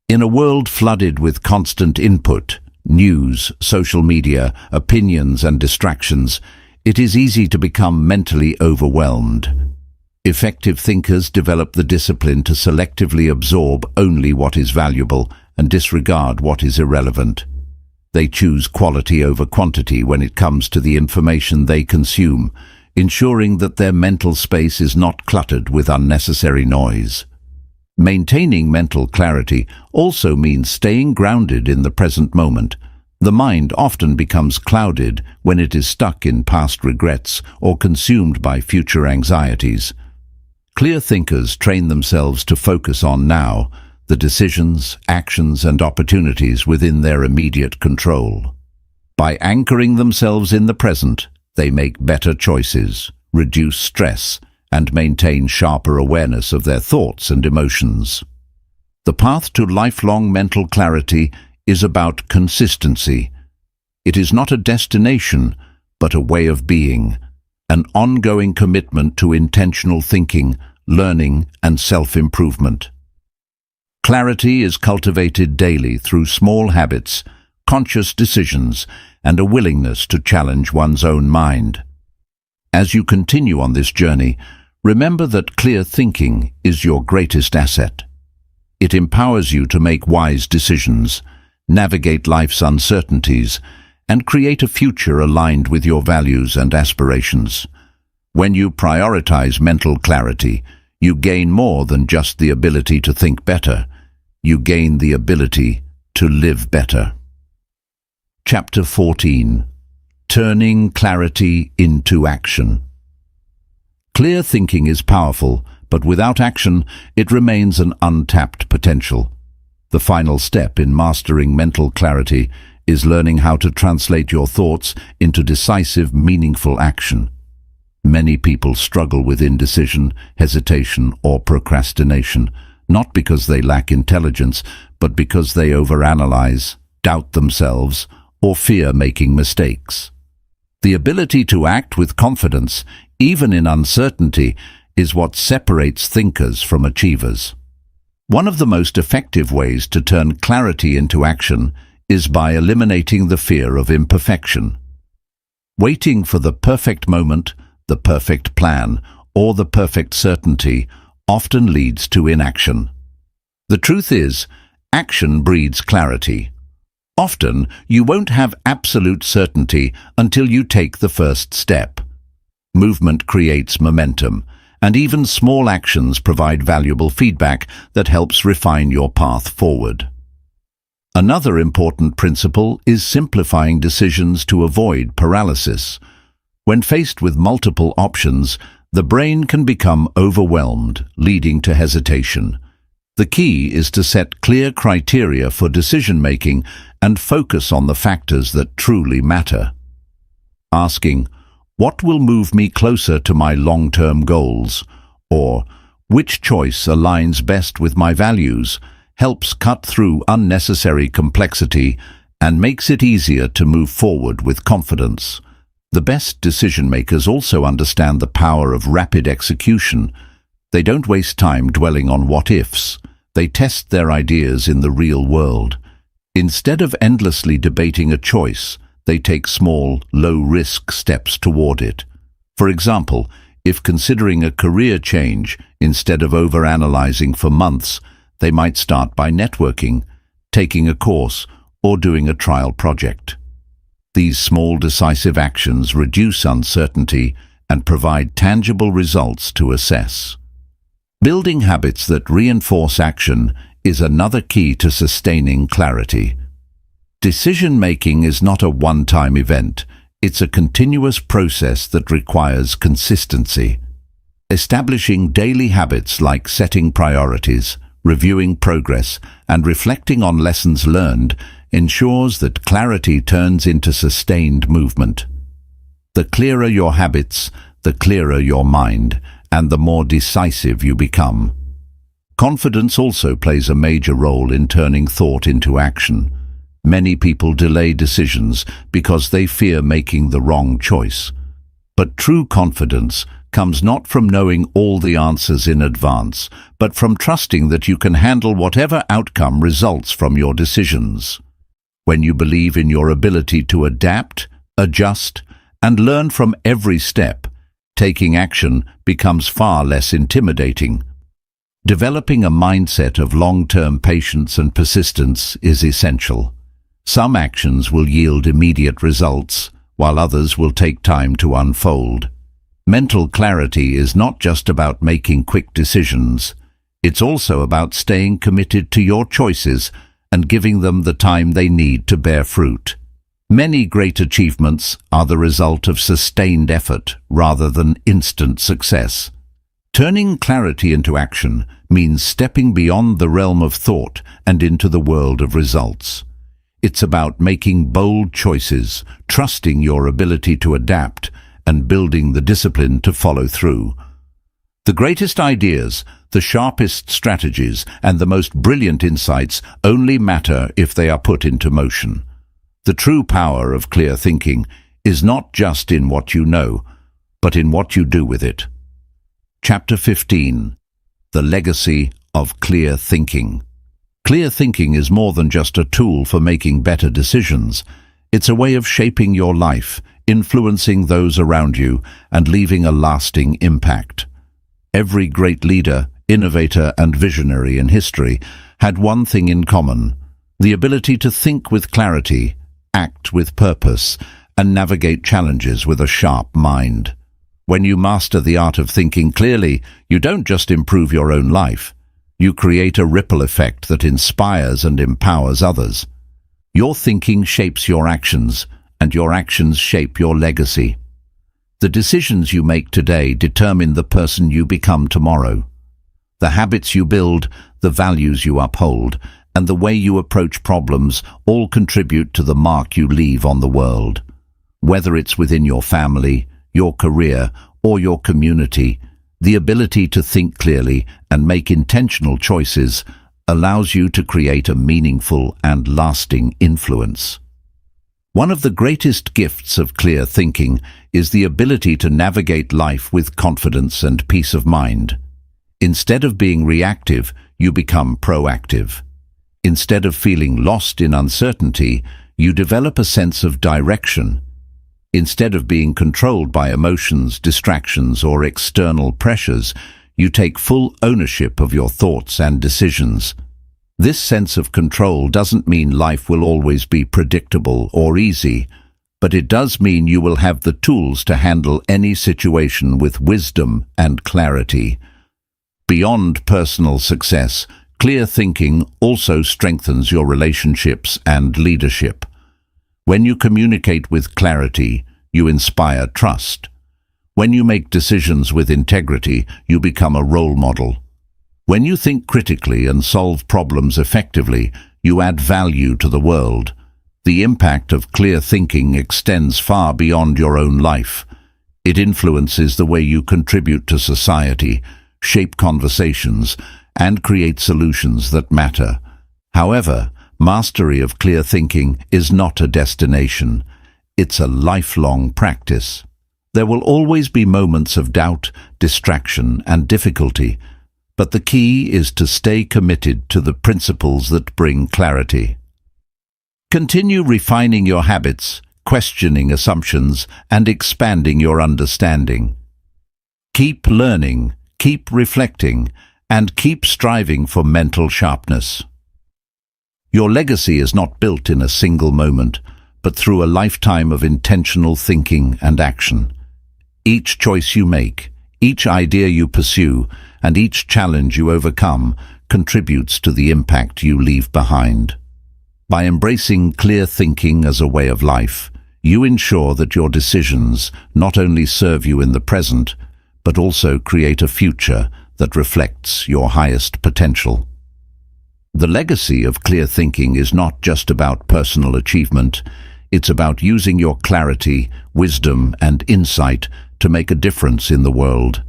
Speaker 1: In a world flooded with constant input, news, social media, opinions, and distractions, it is easy to become mentally overwhelmed. Effective thinkers develop the discipline to selectively absorb only what is valuable and disregard what is irrelevant. They choose quality over quantity when it comes to the information they consume, ensuring that their mental space is not cluttered with unnecessary noise. Maintaining mental clarity also means staying grounded in the present moment. The mind often becomes clouded when it is stuck in past regrets or consumed by future anxieties. Clear thinkers train themselves to focus on now, the decisions, actions, and opportunities within their immediate control. By anchoring themselves in the present, they make better choices, reduce stress, and maintain sharper awareness of their thoughts and emotions. The path to lifelong mental clarity is about consistency. It is not a destination, but a way of being, an ongoing commitment to intentional thinking, learning, and self-improvement. Clarity is cultivated daily through small habits, conscious decisions, and a willingness to challenge one's own mind. As you continue on this journey, remember that clear thinking is your greatest asset. It empowers you to make wise decisions, navigate life's uncertainties, and create a future aligned with your values and aspirations. When you prioritize mental clarity, you gain more than just the ability to think better. You gain the ability to live better. Chapter 14. Turning clarity into action. Clear thinking is powerful, but without action, it remains an untapped potential. The final step in mastering mental clarity is learning how to translate your thoughts into decisive, meaningful action. Many people struggle with indecision, hesitation, or procrastination, not because they lack intelligence, but because they overanalyze, doubt themselves, or fear making mistakes. The ability to act with confidence, even in uncertainty, is what separates thinkers from achievers. One of the most effective ways to turn clarity into action is by eliminating the fear of imperfection. Waiting for the perfect moment, the perfect plan, or the perfect certainty often leads to inaction. The truth is, action breeds clarity. Often, you won't have absolute certainty until you take the first step. Movement creates momentum, and even small actions provide valuable feedback that helps refine your path forward. Another important principle is simplifying decisions to avoid paralysis. When faced with multiple options, the brain can become overwhelmed, leading to hesitation. The key is to set clear criteria for decision-making and focus on the factors that truly matter. Asking, "What will move me closer to my long-term goals?" or "Which choice aligns best with my values?" helps cut through unnecessary complexity and makes it easier to move forward with confidence. The best decision-makers also understand the power of rapid execution. They don't waste time dwelling on what-ifs. They test their ideas in the real world. Instead of endlessly debating a choice, they take small, low-risk steps toward it. For example, if considering a career change, instead of overanalyzing for months, they might start by networking, taking a course, or doing a trial project. These small, decisive actions reduce uncertainty and provide tangible results to assess. Building habits that reinforce action is another key to sustaining clarity. Decision-making is not a one-time event. It's a continuous process that requires consistency. Establishing daily habits like setting priorities, reviewing progress, and reflecting on lessons learned ensures that clarity turns into sustained movement. The clearer your habits, the clearer your mind, and the more decisive you become. Confidence also plays a major role in turning thought into action. Many people delay decisions because they fear making the wrong choice. But true confidence comes not from knowing all the answers in advance, but from trusting that you can handle whatever outcome results from your decisions. When you believe in your ability to adapt, adjust, and learn from every step, taking action becomes far less intimidating. Developing a mindset of long-term patience and persistence is essential. Some actions will yield immediate results, while others will take time to unfold. Mental clarity is not just about making quick decisions. It's also about staying committed to your choices and giving them the time they need to bear fruit. Many great achievements are the result of sustained effort rather than instant success. Turning clarity into action means stepping beyond the realm of thought and into the world of results. It's about making bold choices, trusting your ability to adapt, and building the discipline to follow through. The greatest ideas, the sharpest strategies, and the most brilliant insights only matter if they are put into motion. The true power of clear thinking is not just in what you know, but in what you do with it. Chapter 15. The Legacy of Clear Thinking. Clear thinking is more than just a tool for making better decisions. It's a way of shaping your life, influencing those around you, and leaving a lasting impact. Every great leader, innovator, and visionary in history had one thing in common: the ability to think with clarity, act with purpose, and navigate challenges with a sharp mind. When you master the art of thinking clearly, you don't just improve your own life. You create a ripple effect that inspires and empowers others. Your thinking shapes your actions, and your actions shape your legacy. The decisions you make today determine the person you become tomorrow. The habits you build, the values you uphold, and the way you approach problems all contribute to the mark you leave on the world. Whether it's within your family, your career, or your community, the ability to think clearly and make intentional choices allows you to create a meaningful and lasting influence. One of the greatest gifts of clear thinking is the ability to navigate life with confidence and peace of mind. Instead of being reactive, you become proactive. Instead of feeling lost in uncertainty, you develop a sense of direction. Instead of being controlled by emotions, distractions, or external pressures, you take full ownership of your thoughts and decisions. This sense of control doesn't mean life will always be predictable or easy, but it does mean you will have the tools to handle any situation with wisdom and clarity. Beyond personal success, clear thinking also strengthens your relationships and leadership. When you communicate with clarity, you inspire trust. When you make decisions with integrity, you become a role model. When you think critically and solve problems effectively, you add value to the world. The impact of clear thinking extends far beyond your own life. It influences the way you contribute to society, shape conversations, and create solutions that matter. However, mastery of clear thinking is not a destination. It's a lifelong practice. There will always be moments of doubt, distraction, and difficulty, but the key is to stay committed to the principles that bring clarity. Continue refining your habits, questioning assumptions, and expanding your understanding. Keep learning, keep reflecting, and keep striving for mental sharpness. Your legacy is not built in a single moment, but through a lifetime of intentional thinking and action. Each choice you make, each idea you pursue, and each challenge you overcome contributes to the impact you leave behind. By embracing clear thinking as a way of life, you ensure that your decisions not only serve you in the present, but also create a future that reflects your highest potential. The legacy of clear thinking is not just about personal achievement. It's about using your clarity, wisdom, and insight to make a difference in the world.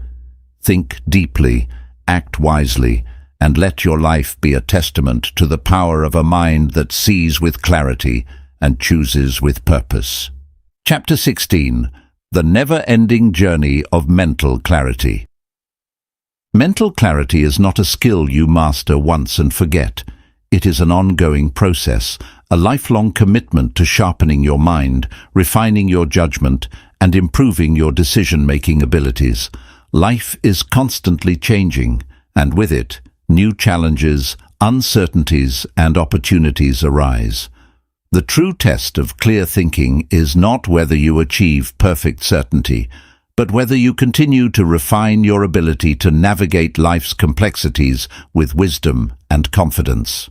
Speaker 1: Think deeply, act wisely, and let your life be a testament to the power of a mind that sees with clarity and chooses with purpose. Chapter 16. The Never-Ending Journey of Mental Clarity. Mental clarity is not a skill you master once and forget. It is an ongoing process, a lifelong commitment to sharpening your mind, refining your judgment, and improving your decision-making abilities. Life is constantly changing, and with it, new challenges, uncertainties, and opportunities arise. The true test of clear thinking is not whether you achieve perfect certainty, but whether you continue to refine your ability to navigate life's complexities with wisdom and confidence.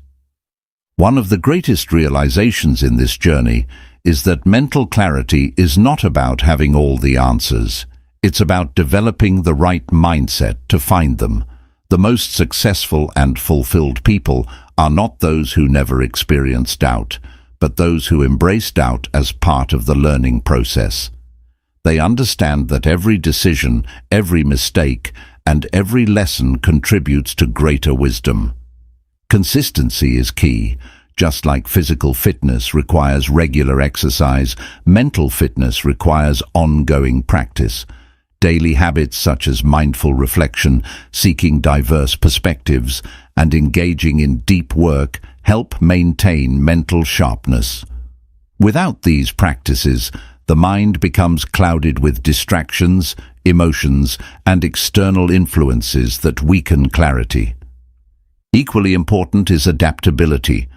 Speaker 1: One of the greatest realizations in this journey is that mental clarity is not about having all the answers. It's about developing the right mindset to find them. The most successful and fulfilled people are not those who never experience doubt, but those who embrace doubt as part of the learning process. They understand that every decision, every mistake, and every lesson contributes to greater wisdom. Consistency is key. Just like physical fitness requires regular exercise, mental fitness requires ongoing practice. Daily habits such as mindful reflection, seeking diverse perspectives, and engaging in deep work help maintain mental sharpness. Without these practices, the mind becomes clouded with distractions, emotions, and external influences that weaken clarity. Equally important is adaptability.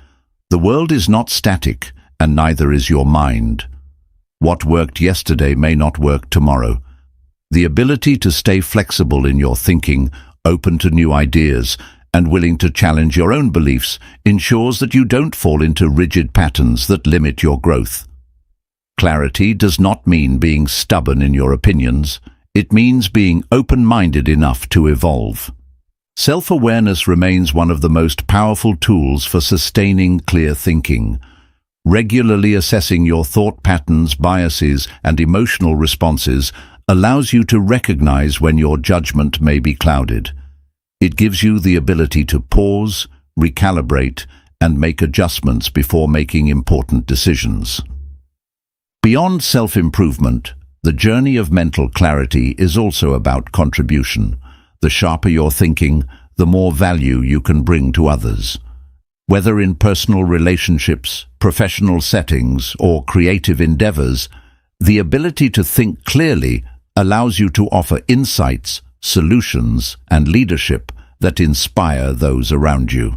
Speaker 1: The world is not static, and neither is your mind. What worked yesterday may not work tomorrow. The ability to stay flexible in your thinking, open to new ideas, and willing to challenge your own beliefs ensures that you don't fall into rigid patterns that limit your growth. Clarity does not mean being stubborn in your opinions. It means being open-minded enough to evolve. Self-awareness remains one of the most powerful tools for sustaining clear thinking. Regularly assessing your thought patterns, biases, and emotional responses allows you to recognize when your judgment may be clouded. It gives you the ability to pause, recalibrate, and make adjustments before making important decisions. Beyond self-improvement, the journey of mental clarity is also about contribution. The sharper your thinking, the more value you can bring to others. Whether in personal relationships, professional settings, or creative endeavors, the ability to think clearly allows you to offer insights, solutions, and leadership that inspire those around you.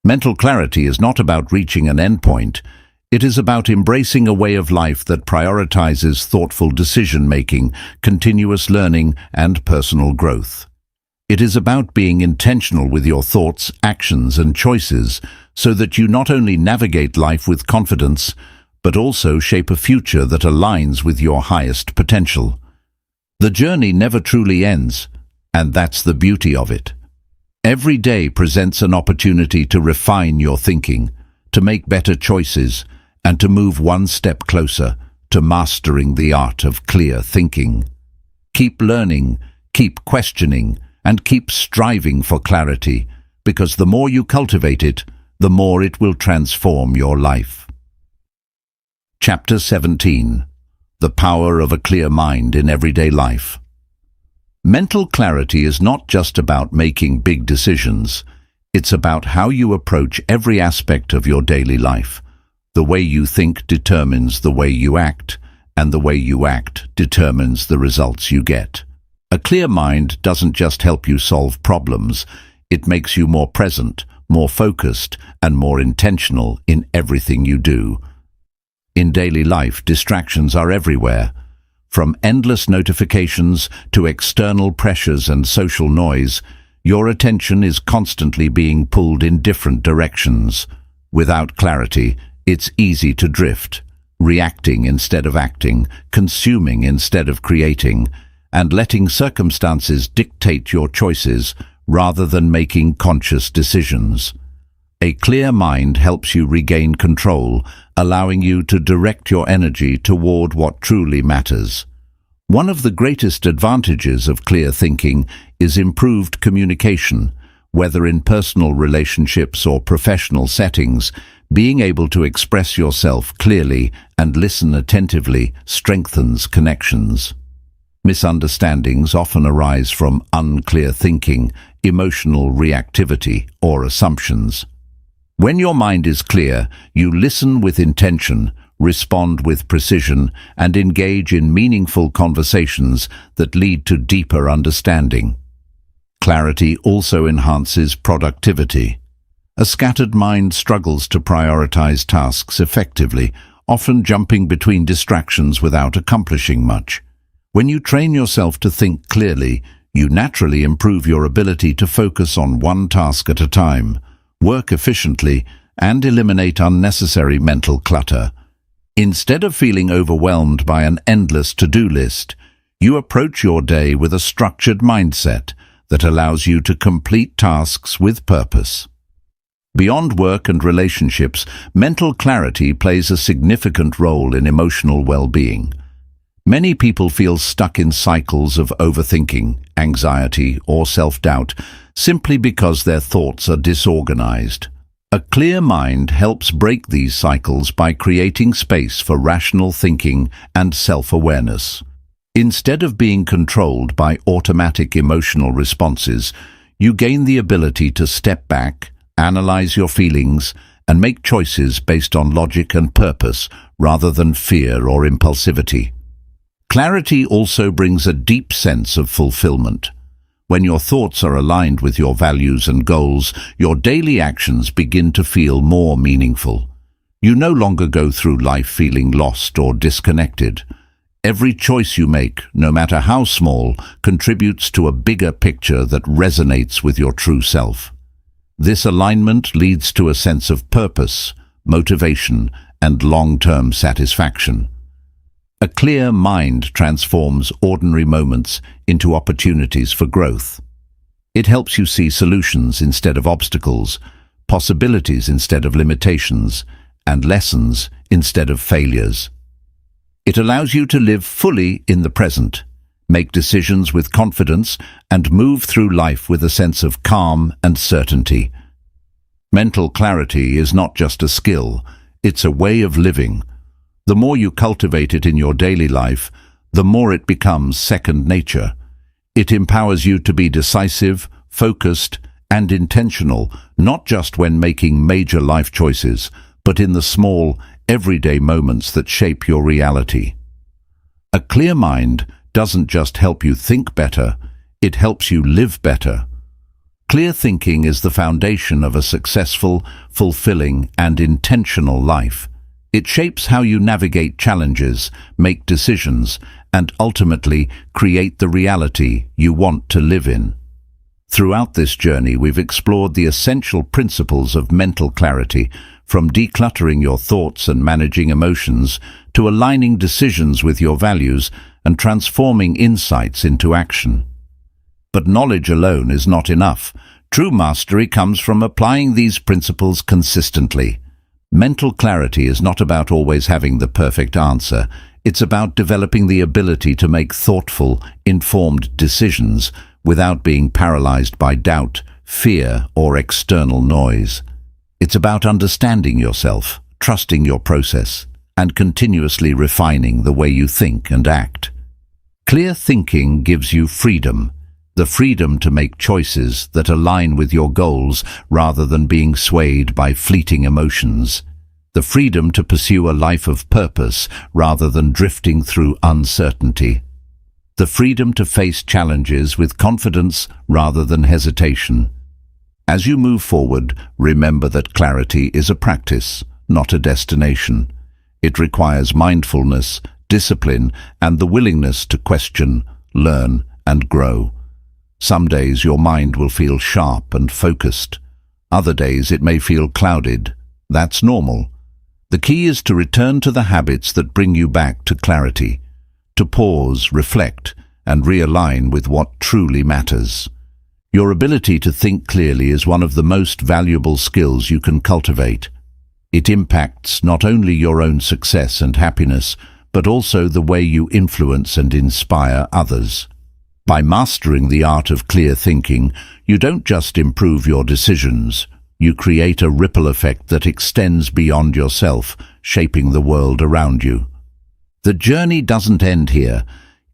Speaker 1: Mental clarity is not about reaching an endpoint. It is about embracing a way of life that prioritizes thoughtful decision-making, continuous learning, and personal growth. It is about being intentional with your thoughts, actions, and choices so that you not only navigate life with confidence, but also shape a future that aligns with your highest potential. The journey never truly ends, and that's the beauty of it. Every day presents an opportunity to refine your thinking, to make better choices, and to move one step closer to mastering the art of clear thinking. Keep learning, keep questioning, and keep striving for clarity, because the more you cultivate it, the more it will transform your life. Chapter 17. The Power of a Clear Mind in Everyday Life. Mental clarity is not just about making big decisions. It's about how you approach every aspect of your daily life. The way you think determines the way you act, and the way you act determines the results you get. A clear mind doesn't just help you solve problems, it makes you more present, more focused, and more intentional in everything you do. In daily life, distractions are everywhere. From endless notifications to external pressures and social noise, your attention is constantly being pulled in different directions. Without clarity, it's easy to drift, reacting instead of acting, consuming instead of creating, and letting circumstances dictate your choices rather than making conscious decisions. A clear mind helps you regain control, allowing you to direct your energy toward what truly matters. One of the greatest advantages of clear thinking is improved communication. Whether in personal relationships or professional settings, being able to express yourself clearly and listen attentively strengthens connections. Misunderstandings often arise from unclear thinking, emotional reactivity, or assumptions. When your mind is clear, you listen with intention, respond with precision, and engage in meaningful conversations that lead to deeper understanding. Clarity also enhances productivity. A scattered mind struggles to prioritize tasks effectively, often jumping between distractions without accomplishing much. When you train yourself to think clearly, you naturally improve your ability to focus on one task at a time, work efficiently, and eliminate unnecessary mental clutter. Instead of feeling overwhelmed by an endless to-do list, You approach your day with a structured mindset that allows you to complete tasks with purpose. Beyond work and relationships, mental clarity plays a significant role in emotional well-being. Many people feel stuck in cycles of overthinking, anxiety, or self-doubt simply because their thoughts are disorganized. A clear mind helps break these cycles by creating space for rational thinking and self-awareness. Instead of being controlled by automatic emotional responses, you gain the ability to step back, analyze your feelings, and make choices based on logic and purpose rather than fear or impulsivity. Clarity also brings a deep sense of fulfillment. When your thoughts are aligned with your values and goals, your daily actions begin to feel more meaningful. You no longer go through life feeling lost or disconnected. Every choice you make, no matter how small, contributes to a bigger picture that resonates with your true self. This alignment leads to a sense of purpose, motivation, and long-term satisfaction. A clear mind transforms ordinary moments into opportunities for growth. It helps you see solutions instead of obstacles, possibilities instead of limitations, and lessons instead of failures. It allows you to live fully in the present, make decisions with confidence, and move through life with a sense of calm and certainty. Mental clarity is not just a skill, it's a way of living. The more you cultivate it in your daily life, the more it becomes second nature. It empowers you to be decisive, focused, and intentional, not just when making major life choices, but in the small, everyday moments that shape your reality. A clear mind doesn't just help you think better, it helps you live better. Clear thinking is the foundation of a successful, fulfilling, and intentional life. It shapes how you navigate challenges, make decisions, and ultimately create the reality you want to live in. Throughout this journey, we've explored the essential principles of mental clarity, from decluttering your thoughts and managing emotions to aligning decisions with your values and transforming insights into action. But knowledge alone is not enough. True mastery comes from applying these principles consistently. Mental clarity is not about always having the perfect answer. It's about developing the ability to make thoughtful, informed decisions without being paralyzed by doubt, fear, or external noise. It's about understanding yourself, trusting your process, and continuously refining the way you think and act. Clear thinking gives you freedom, the freedom to make choices that align with your goals rather than being swayed by fleeting emotions, the freedom to pursue a life of purpose rather than drifting through uncertainty, the freedom to face challenges with confidence rather than hesitation. As you move forward, remember that clarity is a practice, not a destination. It requires mindfulness, discipline, and the willingness to question, learn, and grow. Some days your mind will feel sharp and focused. Other days it may feel clouded. That's normal. The key is to return to the habits that bring you back to clarity, to pause, reflect, and realign with what truly matters. Your ability to think clearly is one of the most valuable skills you can cultivate. It impacts not only your own success and happiness, but also the way you influence and inspire others. By mastering the art of clear thinking, you don't just improve your decisions, you create a ripple effect that extends beyond yourself, shaping the world around you. The journey doesn't end here.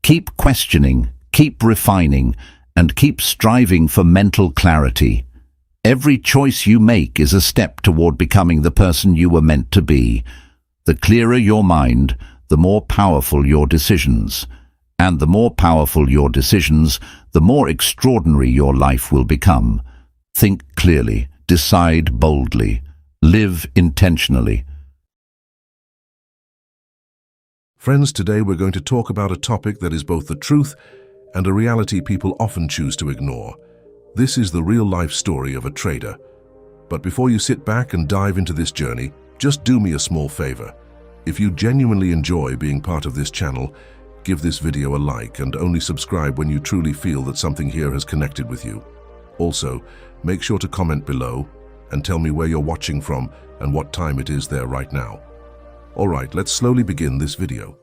Speaker 1: Keep questioning, keep refining, and keep striving for mental clarity. Every choice you make is a step toward becoming the person you were meant to be. The clearer your mind, the more powerful your decisions. And the more powerful your decisions, the more extraordinary your life will become. Think clearly, decide boldly, live intentionally.
Speaker 2: Friends, today we're going to talk about a topic that is both the truth and a reality people often choose to ignore. This is the real-life story of a trader. But before you sit back and dive into this journey, just do me a small favor. If you genuinely enjoy being part of this channel, Give this video a like and only subscribe when you truly feel that something here has connected with you. Also, make sure to comment below and tell me where you're watching from and what time it is there right now. Alright, let's slowly begin this video.